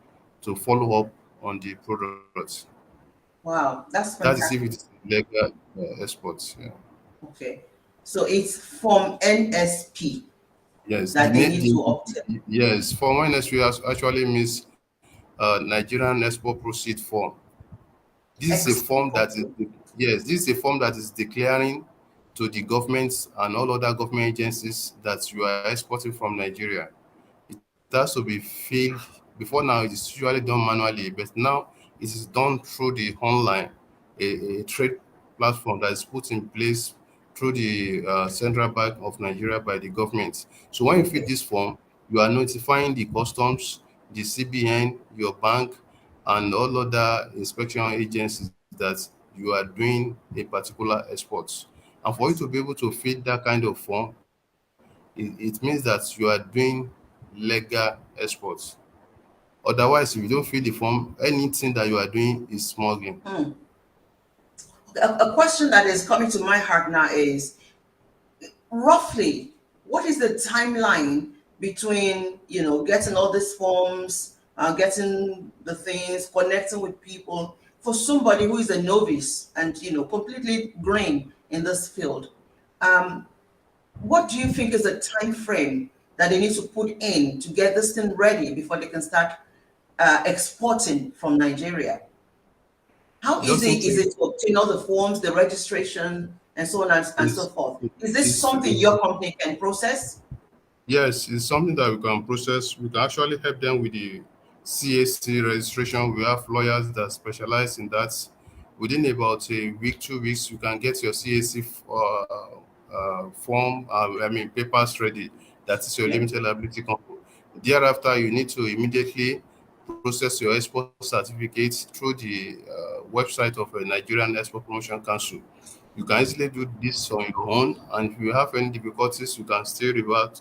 [SPEAKER 3] to follow up on the products.
[SPEAKER 2] Wow, that's
[SPEAKER 3] That is if it
[SPEAKER 2] fantastic.
[SPEAKER 3] is legal exports. Yeah.
[SPEAKER 2] Okay. So it's from NSP
[SPEAKER 3] Yes,
[SPEAKER 2] that they need to obtain.
[SPEAKER 3] yes. Form NSP actually means Nigerian Export Proceed Form. This is a form that is
[SPEAKER 2] Okay.
[SPEAKER 3] yes, this is a form that is declaring to the governments and all other government agencies that you are exporting from Nigeria. It has to be filled. Before now, it is usually done manually, but now it is done through the online, a trade platform that is put in place through the Central Bank of Nigeria by the government. So when you fill
[SPEAKER 2] Okay.
[SPEAKER 3] this form, you are notifying the customs, the CBN, your bank, and all other inspection agencies that you are doing a particular export. And
[SPEAKER 2] I
[SPEAKER 3] for you to
[SPEAKER 2] see.
[SPEAKER 3] be able to fill that kind of form, it means that you are doing legal exports. Otherwise, if you don't fill the form, anything that you are doing is smuggling.
[SPEAKER 2] Hmm. A question that is coming to my heart now is, roughly, what is the timeline between, getting all these forms, getting the things, connecting with people, for somebody who is a novice and, completely green in this field? Um, what do you think is the time frame that they need to put in to get this thing ready before they can start exporting from Nigeria? How
[SPEAKER 3] It
[SPEAKER 2] easy
[SPEAKER 3] doesn't
[SPEAKER 2] is
[SPEAKER 3] take
[SPEAKER 2] it to obtain all the forms, the registration, and so on and so
[SPEAKER 3] it's
[SPEAKER 2] forth?
[SPEAKER 3] it-
[SPEAKER 2] Is this something
[SPEAKER 3] it's
[SPEAKER 2] your company can process?
[SPEAKER 3] yes, it's something that we can process. We can actually help them with the CAC registration. We have lawyers that specialize in that. Within about a week, 2 weeks, you can get your CAC form, papers ready. That is your
[SPEAKER 2] Okay.
[SPEAKER 3] limited liability company. Thereafter, you need to immediately process your export certificate through the website of a Nigerian Export Promotion Council. You can easily do this on your own, and if you have any difficulties, you can still revert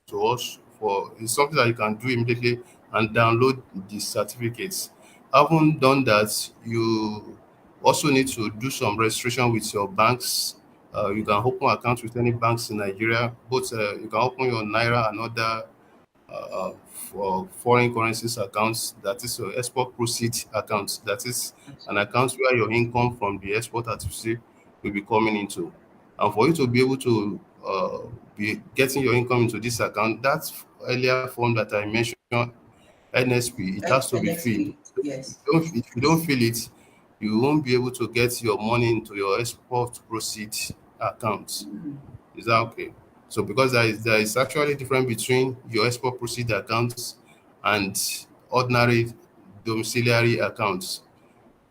[SPEAKER 3] to us. For it's something that you can do immediately and download the certificates. Having done that, you also need to do some registration with your banks. You can open accounts with any banks in Nigeria. Both you can open your Naira and other for foreign currencies accounts, that is your export proceed account, that is an account where your income from the export activity will be coming into. And for you to be able to be getting your income into this account, that earlier form that I mentioned, NSP, it has to be filled.
[SPEAKER 2] NXP, yes.
[SPEAKER 3] If you don't fill it, you won't be able to get your money into your export proceed account. Is that okay? So because there is actually difference between your export proceed accounts and ordinary domiciliary accounts.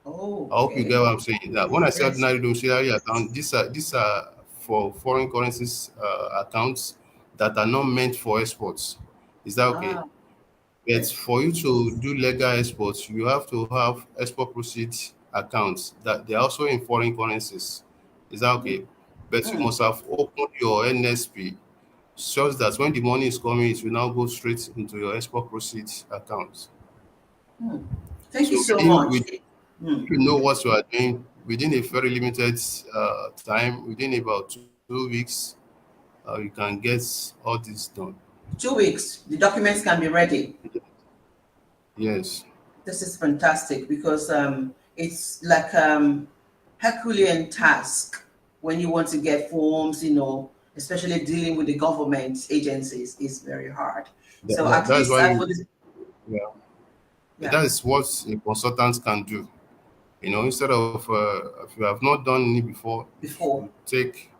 [SPEAKER 2] Oh,
[SPEAKER 3] I hope you get
[SPEAKER 2] okay.
[SPEAKER 3] what I'm saying. That when I say
[SPEAKER 2] Yes.
[SPEAKER 3] ordinary domiciliary account, these are for foreign currencies accounts that are not meant for exports. Is that okay?
[SPEAKER 2] Ah,
[SPEAKER 3] But
[SPEAKER 2] okay.
[SPEAKER 3] for you to do legal exports, you have to have export proceed accounts that they're also in foreign currencies. Is that okay? But you
[SPEAKER 2] Mm,
[SPEAKER 3] must have opened your NSP such that when the money is coming, it will now go straight into your export proceeds account.
[SPEAKER 2] mm. Thank you
[SPEAKER 3] So
[SPEAKER 2] so much.
[SPEAKER 3] if you know what you are doing within a very limited time, within about 2 weeks, you can get all this done.
[SPEAKER 2] 2 weeks, the documents can be ready.
[SPEAKER 3] Yes.
[SPEAKER 2] This is fantastic because it's like Herculean task when you want to get forms, especially dealing with the government agencies is very hard. So at
[SPEAKER 3] That is
[SPEAKER 2] least
[SPEAKER 3] why
[SPEAKER 2] for this,
[SPEAKER 3] yeah,
[SPEAKER 2] yeah,
[SPEAKER 3] that is what a consultant can do. Instead of if you have not done it before, it
[SPEAKER 2] before.
[SPEAKER 3] will take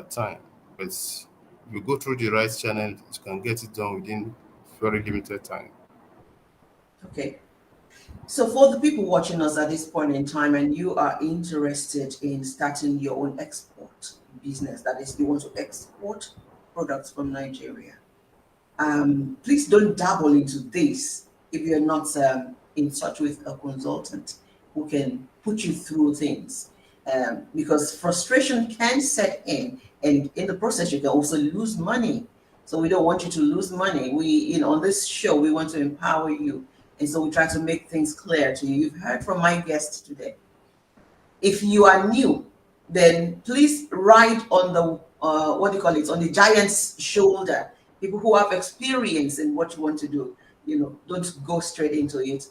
[SPEAKER 3] time. But if you go through the right channel, you can get it done within very limited time.
[SPEAKER 2] Okay. So for the people watching us at this point in time and you are interested in starting your own export business, that is, you want to export products from Nigeria, please don't dabble into this if you're not in touch with a consultant who can put you through things. Because frustration can set in, and in the process, you can also lose money. So we don't want you to lose money. On this show, we want to empower you, and so we try to make things clear to you. You've heard from my guest today. If you are new, then please ride on the what do you call it, on the giant's shoulder. People who have experience in what you want to do. Don't go straight into it.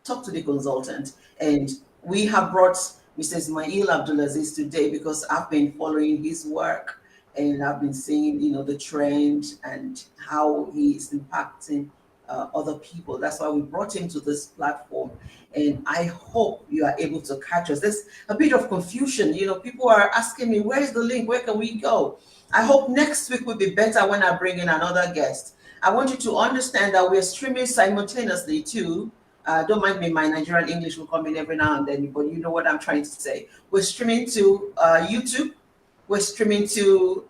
[SPEAKER 2] Talk to the consultant. And we have brought Mr. Ismail AbdulAzeez today because I've been following his work and I've been seeing, the trend and how he is impacting other people. That's why we brought him to this platform. And I hope you are able to catch us. There's a bit of confusion. People are asking me, where's the link? Where can we go? I hope next week will be better when I bring in another guest. I want you to understand that we're streaming simultaneously too. Don't mind me, my Nigerian English will come in every now and then, but you know what I'm trying to say. We're streaming to YouTube, we're streaming to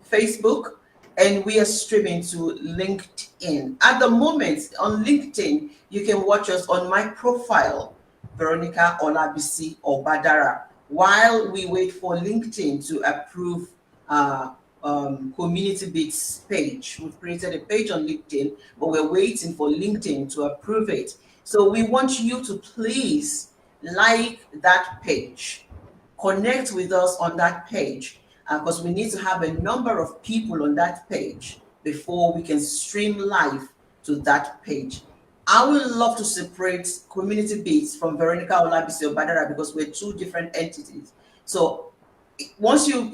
[SPEAKER 2] Facebook, and we are streaming to LinkedIn. At the moment, on LinkedIn, you can watch us on my profile, Veronica Olabisi or Badara, while we wait for LinkedIn to approve Community Bits page. We've created a page on LinkedIn, but we're waiting for LinkedIn to approve it. So we want you to please like that page, connect with us on that page, because we need to have a number of people on that page before we can stream live to that page. I would love to separate Community Bits from Veronica Olabisi or Badara because we're two different entities. So once you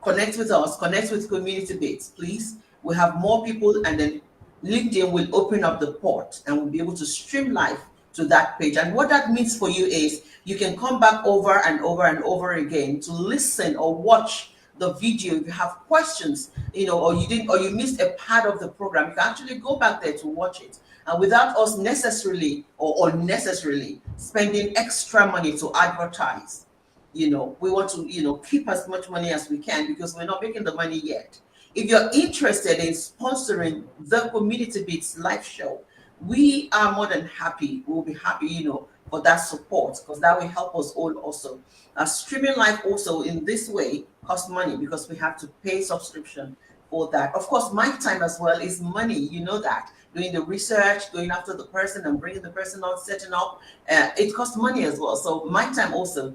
[SPEAKER 2] connect with us, connect with Community Bits, please. We have more people, and then LinkedIn will open up the port and we'll be able to stream live to that page. And what that means for you is you can come back over and over and over again to listen or watch the video. If you have questions, or you missed a part of the program, you can actually go back there to watch it. And without us necessarily or unnecessarily spending extra money to advertise. We want to, keep as much money as we can because we're not making the money yet. If you're interested in sponsoring the Community Bits live show, we are more than happy. We'll be happy, for that support because that will help us all also. Streaming live also in this way costs money because we have to pay subscription for that. Of course, my time as well is money. You know that. Doing the research, going after the person and bringing the person on, setting up, it costs money as well. So my time also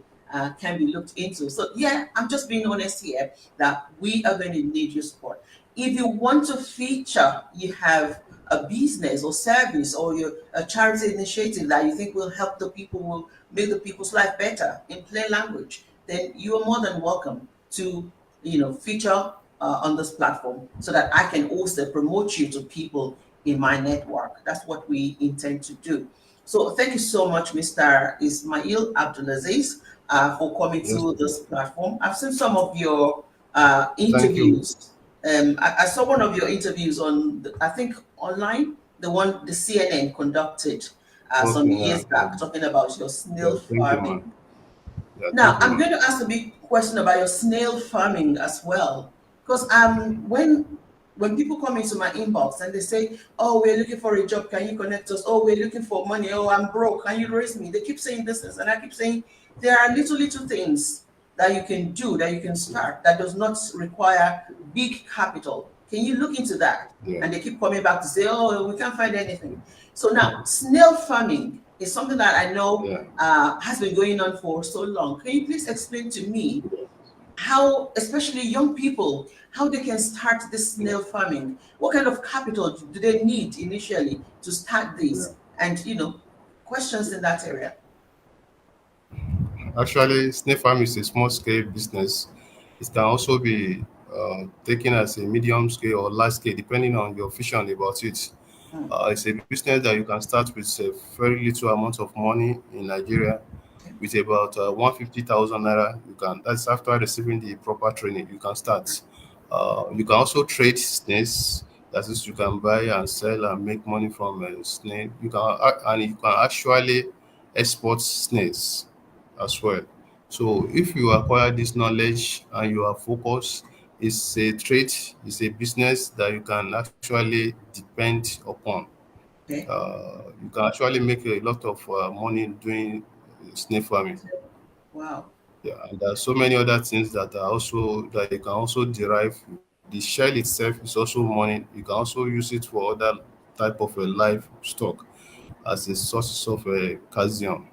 [SPEAKER 2] can be looked into. So yeah, I'm just being honest here that we are going to need your support. If you want to feature, you have a business or service or a charity initiative that you think will help the people, will make the people's life better in plain language, then you are more than welcome to, feature on this platform so that I can also promote you to people in my network. That's what we intend to do. So thank you so much, Mr. Ismail AbdulAzeez, for coming
[SPEAKER 3] Yes,
[SPEAKER 2] to this platform. I've seen some of your
[SPEAKER 3] thank you.
[SPEAKER 2] interviews. I saw one of your interviews on, I think, online, the one the CNN conducted some
[SPEAKER 3] Okay, yeah,
[SPEAKER 2] years
[SPEAKER 3] yeah,
[SPEAKER 2] back, talking about your
[SPEAKER 3] yeah,
[SPEAKER 2] snail
[SPEAKER 3] thank you,
[SPEAKER 2] farming.
[SPEAKER 3] man. Yeah,
[SPEAKER 2] Now,
[SPEAKER 3] thank you,
[SPEAKER 2] I'm
[SPEAKER 3] man.
[SPEAKER 2] going to ask a big question about your snail farming as well, because when people come into my inbox and they say, "Oh, we're looking for a job. Can you connect us? Oh, we're looking for money. Oh, I'm broke. Can you raise me?" They keep saying this, and I keep saying there are little things that you can do, that you can start, that does not require big capital. Can you look into that?
[SPEAKER 3] Yeah,
[SPEAKER 2] And they keep coming back to say, "Oh, we can't find anything." So now, snail farming is something that I know
[SPEAKER 3] yeah.
[SPEAKER 2] has been going on for so long. Can you please explain to me how, especially young people, how they can start this snail farming? What kind of capital do they need initially to start
[SPEAKER 3] Yeah.
[SPEAKER 2] this? And, questions in that area.
[SPEAKER 3] Actually, snake farm is a small scale business. It can also be taken as a medium scale or large scale, depending on your vision about it.
[SPEAKER 2] Hmm,
[SPEAKER 3] It's a business that you can start with a very little amount of money in Nigeria,
[SPEAKER 2] okay.
[SPEAKER 3] with about 150,000 naira. You can, that's after receiving the proper training, you can start. You can also trade snakes. That is, you can buy and sell and make money from a snake. You can and you can actually export snakes as well. So if you acquire this knowledge and you are focused, it's a trade, it's a business that you can actually depend upon.
[SPEAKER 2] Okay.
[SPEAKER 3] You can actually make a lot of money doing snake farming.
[SPEAKER 2] Wow.
[SPEAKER 3] Yeah, and there are so many other things that are also that you can also derive. The shell itself is also money. You can also use it for other type of a livestock as a source of calcium,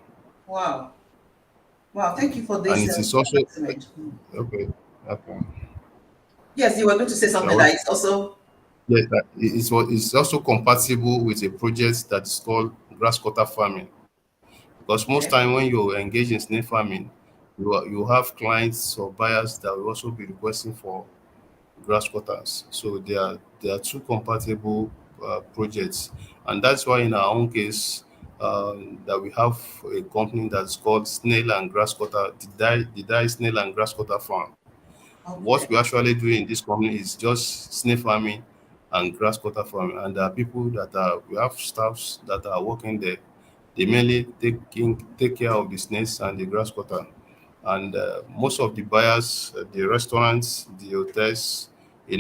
[SPEAKER 2] Wow. Wow. Thank you for
[SPEAKER 3] and
[SPEAKER 2] this
[SPEAKER 3] it is also
[SPEAKER 2] estimate.
[SPEAKER 3] okay. Okay.
[SPEAKER 2] Yes, you were going to say
[SPEAKER 3] Yeah,
[SPEAKER 2] something
[SPEAKER 3] well,
[SPEAKER 2] that is also
[SPEAKER 3] yes, it's also compatible with a project that is called grass cutter farming. Because most
[SPEAKER 2] okay.
[SPEAKER 3] time when you engage in snake farming, you have clients or buyers that will also be requesting for grass cutters. So they are two compatible projects, and that's why in our own case that we have a company that's called Snail and Grass Cutter, the Die Snail and Grass Cutter Farm.
[SPEAKER 2] Okay.
[SPEAKER 3] What we actually do in this company is just snake farming and grass cutter farming, and there are people that are we have staffs that are working there. They mainly take care of the snakes and the grass cutter, and most of the buyers, the restaurants, the hotels, they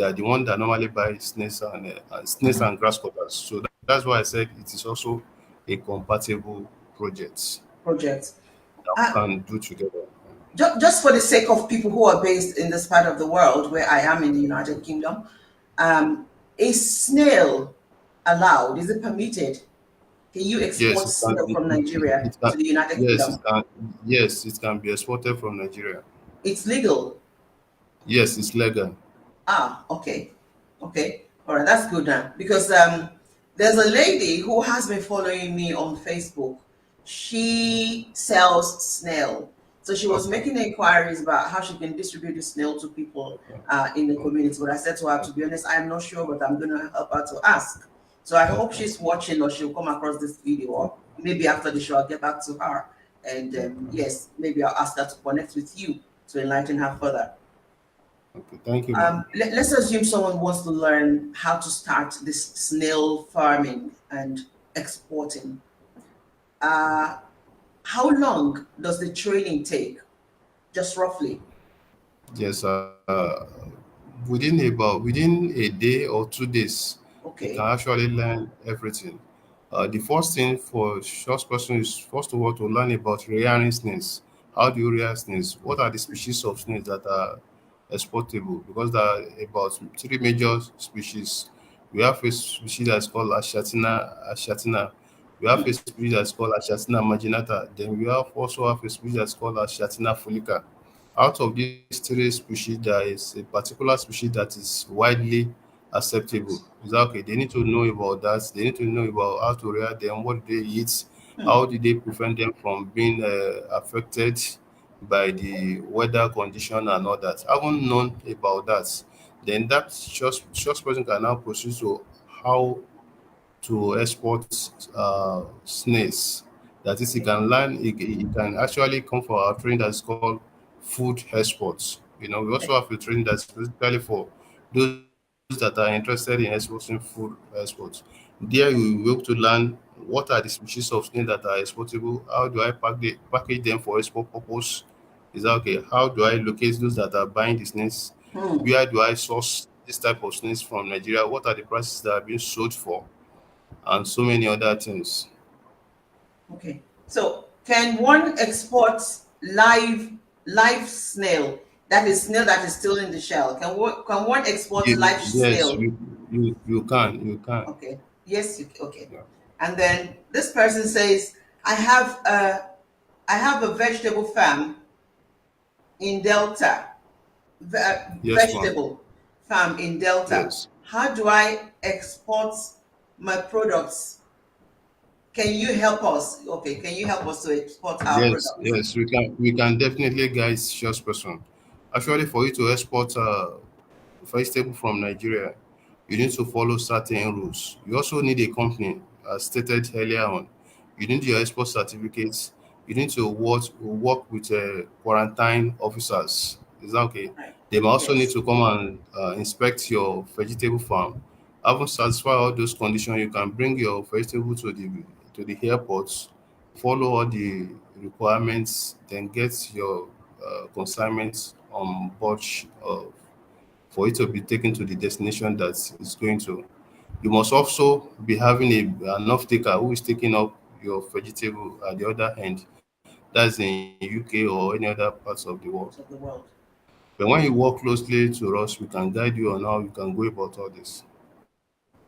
[SPEAKER 3] are the ones that normally buy snakes and grass cutters. So that's why I said it is also a compatible project
[SPEAKER 2] Project.
[SPEAKER 3] that we
[SPEAKER 2] Uh,
[SPEAKER 3] can do together.
[SPEAKER 2] just for the sake of people who are based in this part of the world where I am in the United Kingdom, um, is snail allowed? Is it permitted? Can you
[SPEAKER 3] Yes,
[SPEAKER 2] export
[SPEAKER 3] it can.
[SPEAKER 2] snail from Nigeria
[SPEAKER 3] It can.
[SPEAKER 2] to the United
[SPEAKER 3] Yes,
[SPEAKER 2] Kingdom?
[SPEAKER 3] it can. Yes, it can be exported from Nigeria.
[SPEAKER 2] It's legal.
[SPEAKER 3] Yes, it's legal.
[SPEAKER 2] Ah, okay. Okay. All right, that's good now. Because there's a lady who has been following me on Facebook. She sells snail. So she was
[SPEAKER 3] Okay.
[SPEAKER 2] making inquiries about how she can distribute the snail to people
[SPEAKER 3] Okay.
[SPEAKER 2] in the
[SPEAKER 3] Okay.
[SPEAKER 2] community. But I said to her, to be honest, I'm not sure, but I'm going to help her to ask. So I hope
[SPEAKER 3] Okay.
[SPEAKER 2] she's watching or she'll come across this video, or maybe after the show, I'll get back to her. And yes, maybe I'll ask her to connect with you to enlighten her further.
[SPEAKER 3] Okay. Thank you, ma'am.
[SPEAKER 2] Let's assume someone wants to learn how to start this snail farming and exporting. Uh, how long does the training take, just roughly?
[SPEAKER 3] Yes. Within a day or 2 days, you can
[SPEAKER 2] Okay.
[SPEAKER 3] actually learn everything. The first thing for such person is first of all to learn about rearing snakes. How do you rear snakes? What are the species of snakes that are exportable? Because there are about three major species. We have a species that's called Ashatina. We have a
[SPEAKER 2] Hmm.
[SPEAKER 3] species that's called Ashatina marginata. Then we have also have a species that's called Ashatina fulica. Out of these three species, there is a particular species that is widely acceptable. Is that okay? They need to know about that. They need to know about how to rear them, what do they eat,
[SPEAKER 2] Hmm.
[SPEAKER 3] how do they prevent them from being affected, by the weather condition and all that. Haven't known about that, then that just person can now proceed to how to export snails. That is, he can learn, he can actually come for our training that's called food exports. You know, we also have a training that's specifically for those that are interested in exporting food exports. There we will be able to learn what are the species of snail that are exportable, how do I package them for export purpose. Is that okay? How do I locate those that are buying the snails?
[SPEAKER 2] Hmm.
[SPEAKER 3] Where do I source this type of snails from Nigeria? What are the prices that are being sold for? And so many other things.
[SPEAKER 2] Okay. So can one export live live snail? That is snail that is still in the shell. Can one export live
[SPEAKER 3] Yes,
[SPEAKER 2] snail?
[SPEAKER 3] you can.
[SPEAKER 2] Okay. Yes. Okay.
[SPEAKER 3] Yeah.
[SPEAKER 2] And then this person says, I have a vegetable farm in Delta.
[SPEAKER 3] Yes, ma'am.
[SPEAKER 2] Vegetable farm in Delta.
[SPEAKER 3] Yes.
[SPEAKER 2] How do I export my products? Can you help us? Okay, can you help us to export our
[SPEAKER 3] Yes,
[SPEAKER 2] products?
[SPEAKER 3] yes, we can definitely guide such person. Actually, for you to export vegetable from Nigeria, you need to follow certain rules. You also need a company, as stated earlier on. You need your export certificates. You need to work with quarantine officers. Is that okay?
[SPEAKER 2] Right.
[SPEAKER 3] They may also need
[SPEAKER 2] Yes.
[SPEAKER 3] to come and inspect your vegetable farm. Having satisfied all those conditions, you can bring your vegetable to the airports, follow all the requirements, then get your consignments on board for it to be taken to the destination that it's going to. You must also be having an off-taker who is taking up your vegetable at the other end. That's in UK or any other parts of the world.
[SPEAKER 2] Of the world.
[SPEAKER 3] But when you work closely to us, we can guide you on how you can go about all this.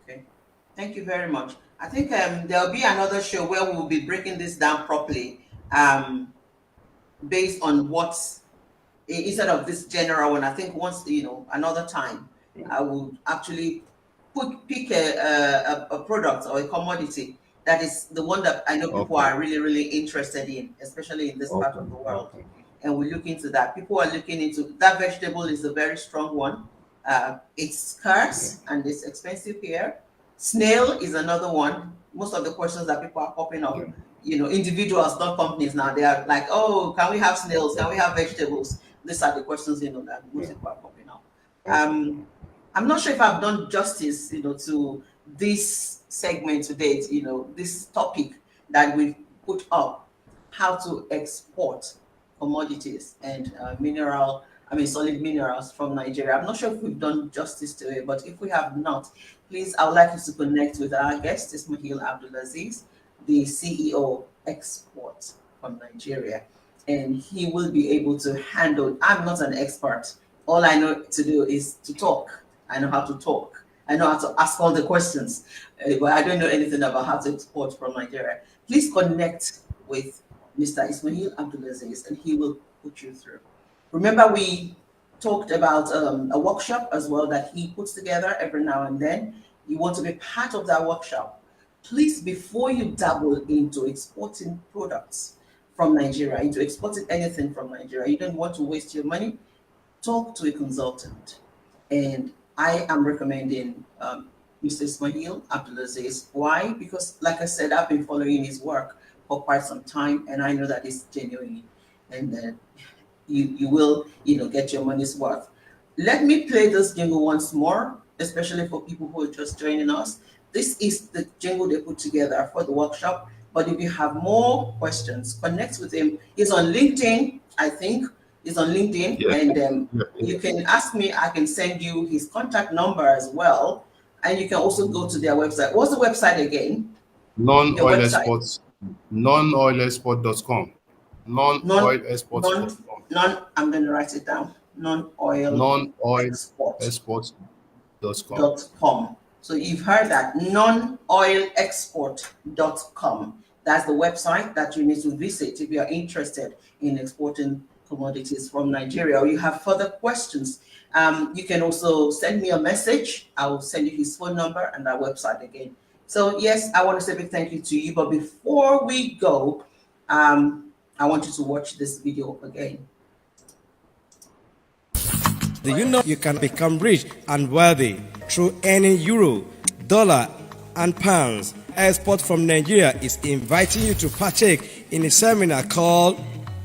[SPEAKER 2] Okay. Thank you very much. I think there'll be another show where we'll be breaking this down properly, based on instead of this general one. I think once another time, I will actually pick a product or a commodity that is the one that I know people
[SPEAKER 3] Okay.
[SPEAKER 2] are really really interested in, especially in this part
[SPEAKER 3] Okay.
[SPEAKER 2] of the world.
[SPEAKER 3] Okay.
[SPEAKER 2] And we look into that. People are looking into that. Vegetable is a very strong one. It's
[SPEAKER 3] Yeah.
[SPEAKER 2] scarce and it's expensive here. Snail is another one. Most of the questions that people are popping
[SPEAKER 3] Yeah.
[SPEAKER 2] up, individuals, not companies now, they are like, oh, can we have snails? Can we have vegetables? These are the questions, that most
[SPEAKER 3] Yeah.
[SPEAKER 2] people are popping up.
[SPEAKER 3] Okay.
[SPEAKER 2] I'm not sure if I've done justice, to this segment today, this topic that we've put up, how to export commodities and solid minerals from Nigeria. I'm not sure if we've done justice to it, but if we have not, please, I would like you to connect with our guest, Ismail AbdulAzeez, the CEO Export from Nigeria, and he will be able to handle. I'm not an expert. All I know to do is to talk. I know how to talk. I know how to ask all the questions, but I don't know anything about how to export from Nigeria. Please connect with Mr. Ismail AbdulAzeez, and he will put you through. Remember, we talked about a workshop as well that he puts together every now and then. You want to be part of that workshop. Please, before you dabble into exporting products from Nigeria, into exporting anything from Nigeria, you don't want to waste your money, talk to a consultant. And I am recommending Mr. Ismail AbdulAzeez. Why? Because, like I said, I've been following his work for quite some time, and I know that it's genuine, and that you will get your money's worth. Let me play this jingle once more, especially for people who are just joining us. This is the jingle they put together for the workshop. But if you have more questions, connect with him. He's on LinkedIn, I think. He's on LinkedIn,
[SPEAKER 3] Yeah.
[SPEAKER 2] and
[SPEAKER 3] Yeah.
[SPEAKER 2] you can ask me. I can send you his contact number as well, and you can also go to their website. What's the website again? Your
[SPEAKER 3] Non-oil
[SPEAKER 2] website?
[SPEAKER 3] exports, non-oilexport.com.
[SPEAKER 2] Non,
[SPEAKER 3] Non-oilexports.com.
[SPEAKER 2] non. I'm going to write it down. Non-oil export.
[SPEAKER 3] Non-oilexports.com.
[SPEAKER 2] Com. So you've heard that, nonoilexport.com. That's the website that you need to visit if you're interested in exporting commodities from Nigeria, or you have further questions. You can also send me a message. I will send you his phone number and our website again. So yes, I want to say a big thank you to you. But before we go, I want you to watch this video again.
[SPEAKER 1] Do you know you can become rich and wealthy through earning euro, dollar, and pounds? Export from Nigeria is inviting you to partake in a seminar called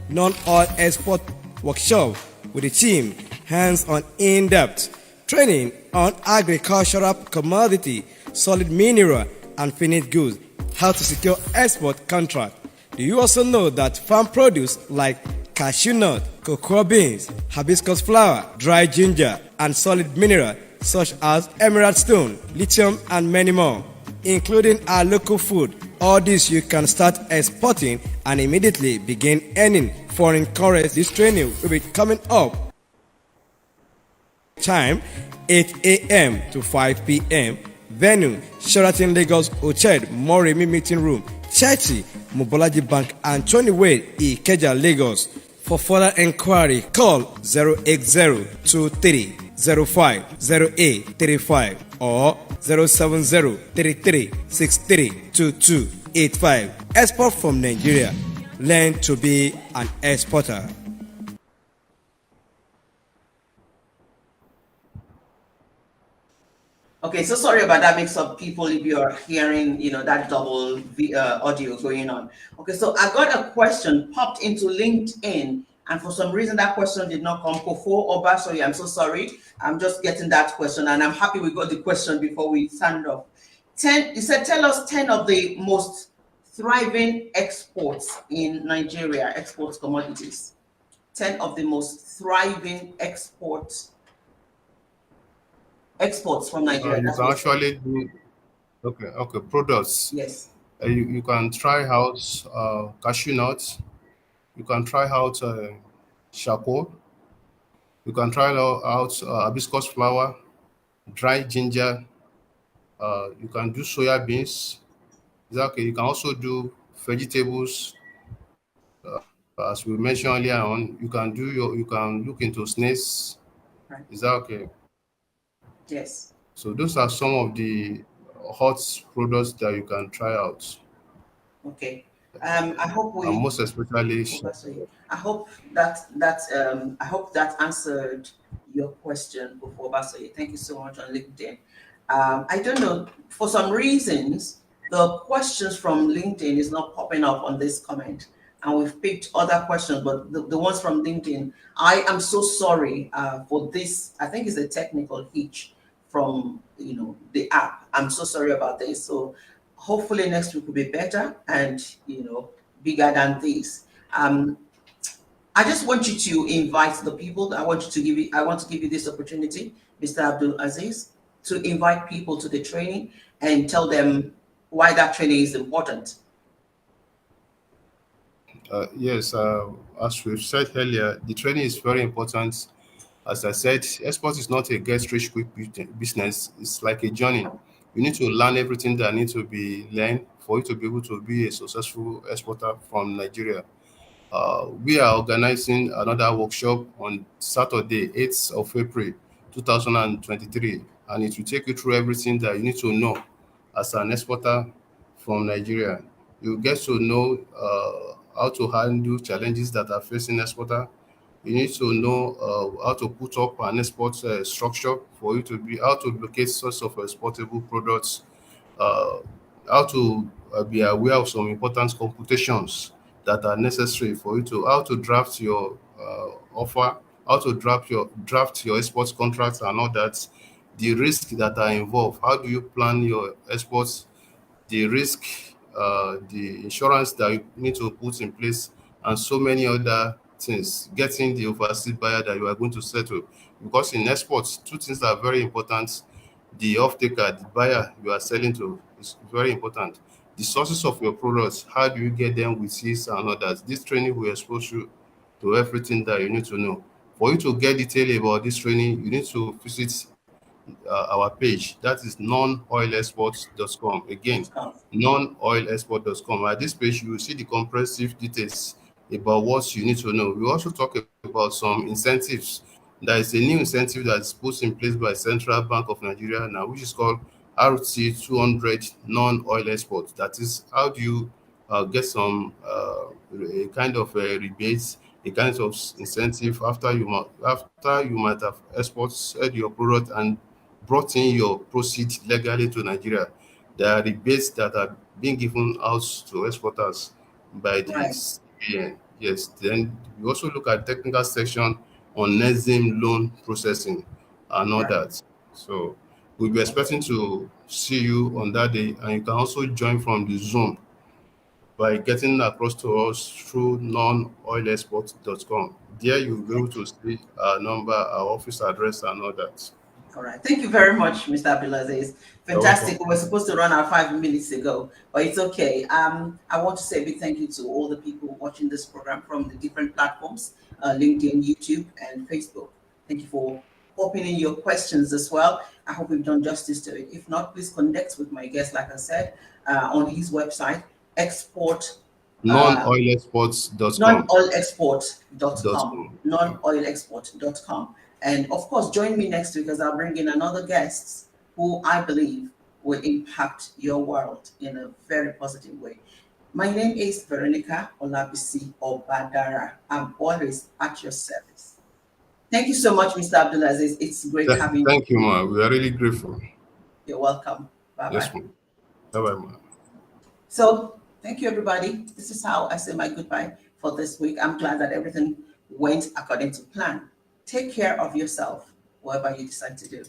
[SPEAKER 1] Non-Oil Export Workshop with the team hands-on in-depth training on agricultural commodity, solid mineral, and finished goods, how to secure export contract. Do you also know that farm produce like cashew nut, cocoa beans, hibiscus flower, dry ginger, and solid mineral such as emerald stone, lithium, and many more, including our local food? All this you can start exporting and immediately begin earning foreign currency. This training will be coming up. Time 8 a.m. to 5 p.m. Venue Sheraton Lagos Hotel Moremi Meeting Room, 30 Mobolaji Bank, Anthony Way, Ikeja, Lagos. For further inquiry, call 08023050835 or 07033632285. Export from Nigeria. Learn to be an exporter.
[SPEAKER 2] Okay, so sorry about that mix up, people, if you're hearing, that double audio going on. Okay, so I got a question popped into LinkedIn, and for some reason that question did not come before Obasoye. I'm so sorry. I'm just getting that question, and I'm happy we got the question before we stand off. You said, tell us 10 of the most thriving exports in Nigeria, exports commodities. 10 of the most thriving exports from Nigeria.
[SPEAKER 3] You can actually do products.
[SPEAKER 2] Yes.
[SPEAKER 3] You can try out cashew nuts. You can try out charcoal. You can try out hibiscus flower, dry ginger. You can do soya beans. Exactly. You can also do vegetables. As we mentioned earlier on, you can look into snakes.
[SPEAKER 2] Right.
[SPEAKER 3] Is that okay?
[SPEAKER 2] Yes.
[SPEAKER 3] So those are some of the hot products that you can try out.
[SPEAKER 2] Okay. I hope we.
[SPEAKER 3] And most especially.
[SPEAKER 2] I hope that answered your question before, Basoye. Thank you so much on LinkedIn. I don't know, for some reasons the questions from LinkedIn is not popping up on this comment, and we've picked other questions, but the ones from LinkedIn, I am so sorry for this. I think it's a technical hitch from the app. I'm so sorry about this. So hopefully next week will be better and bigger than this. I just want you to invite the people. I want to give you this opportunity, Mr. AbdulAzeez, to invite people to the training and tell them why that training is important.
[SPEAKER 3] Yes, as we've said earlier, the training is very important. As I said, export is not a get-rich-quick business. It's like a journey. You need to learn everything that needs to be learned for you to be able to be a successful exporter from Nigeria. We are organizing another workshop on Saturday, 8th of April, 2023, and it will take you through everything that you need to know as an exporter from Nigeria. You get to know how to handle challenges that are facing exporter. You need to know how to put up an export structure for you to be how to locate source of exportable products, how to be aware of some important computations that are necessary for you to how to draft your offer, how to draft your export contracts and all that, the risks that are involved. How do you plan your exports? The risk, the insurance that you need to put in place, and so many other things. Getting the overseas buyer that you are going to settle, because in exports, two things are very important: the off-taker, the buyer you are selling to, is very important. The sources of your products, how do you get them with ease and others? This training will expose you to everything that you need to know. For you to get detail about this training, you need to visit our page. That is nonoilexports.com. Again, nonoilexport.com. At this page, you will see the comprehensive details about what you need to know. We also talk about some incentives. There is a new incentive that is put in place by Central Bank of Nigeria now, which is called RT 200 non-oil export. That is, how do you get some a kind of rebates, a kind of incentive after you might have exported your product and brought in your proceeds legally to Nigeria. There are rebates that are being given out to exporters by the
[SPEAKER 2] Right,
[SPEAKER 3] CBN. Yes, then we also look at technical section on NEXIM loan processing and all
[SPEAKER 2] right.
[SPEAKER 3] that. So we'll be expecting to see you on that day, and you can also join from the Zoom by getting across to us through nonoilexport.com. There you'll be able to see our number, our office address, and all that.
[SPEAKER 2] All right. Thank you very much, Mr. AbdulAzeez.
[SPEAKER 3] You're welcome.
[SPEAKER 2] Fantastic. We were supposed to run our 5 minutes ago, but it's okay. I want to say a big thank you to all the people watching this program from the different platforms, LinkedIn, YouTube, and Facebook. Thank you for popping in your questions as well. I hope we've done justice to it. If not, please connect with my guest, like I said, on his website, export
[SPEAKER 3] Nonoilexports.com.
[SPEAKER 2] nonoilexport.com,
[SPEAKER 3] .com.
[SPEAKER 2] nonoilexport.com. And of course, join me next week as I'll bring in another guest who I believe will impact your world in a very positive way. My name is Veronica Olabisi Obadara. I'm always at your service. Thank you so much, Mr. AbdulAzeez. It's great having you.
[SPEAKER 3] Thank you, ma. We are really grateful.
[SPEAKER 2] You're welcome.
[SPEAKER 3] Yes,
[SPEAKER 2] Bye-bye.
[SPEAKER 3] ma. Bye-bye, ma.
[SPEAKER 2] So thank you, everybody. This is how I say my goodbye for this week. I'm glad that everything went according to plan. Take care of yourself, whatever you decide to do.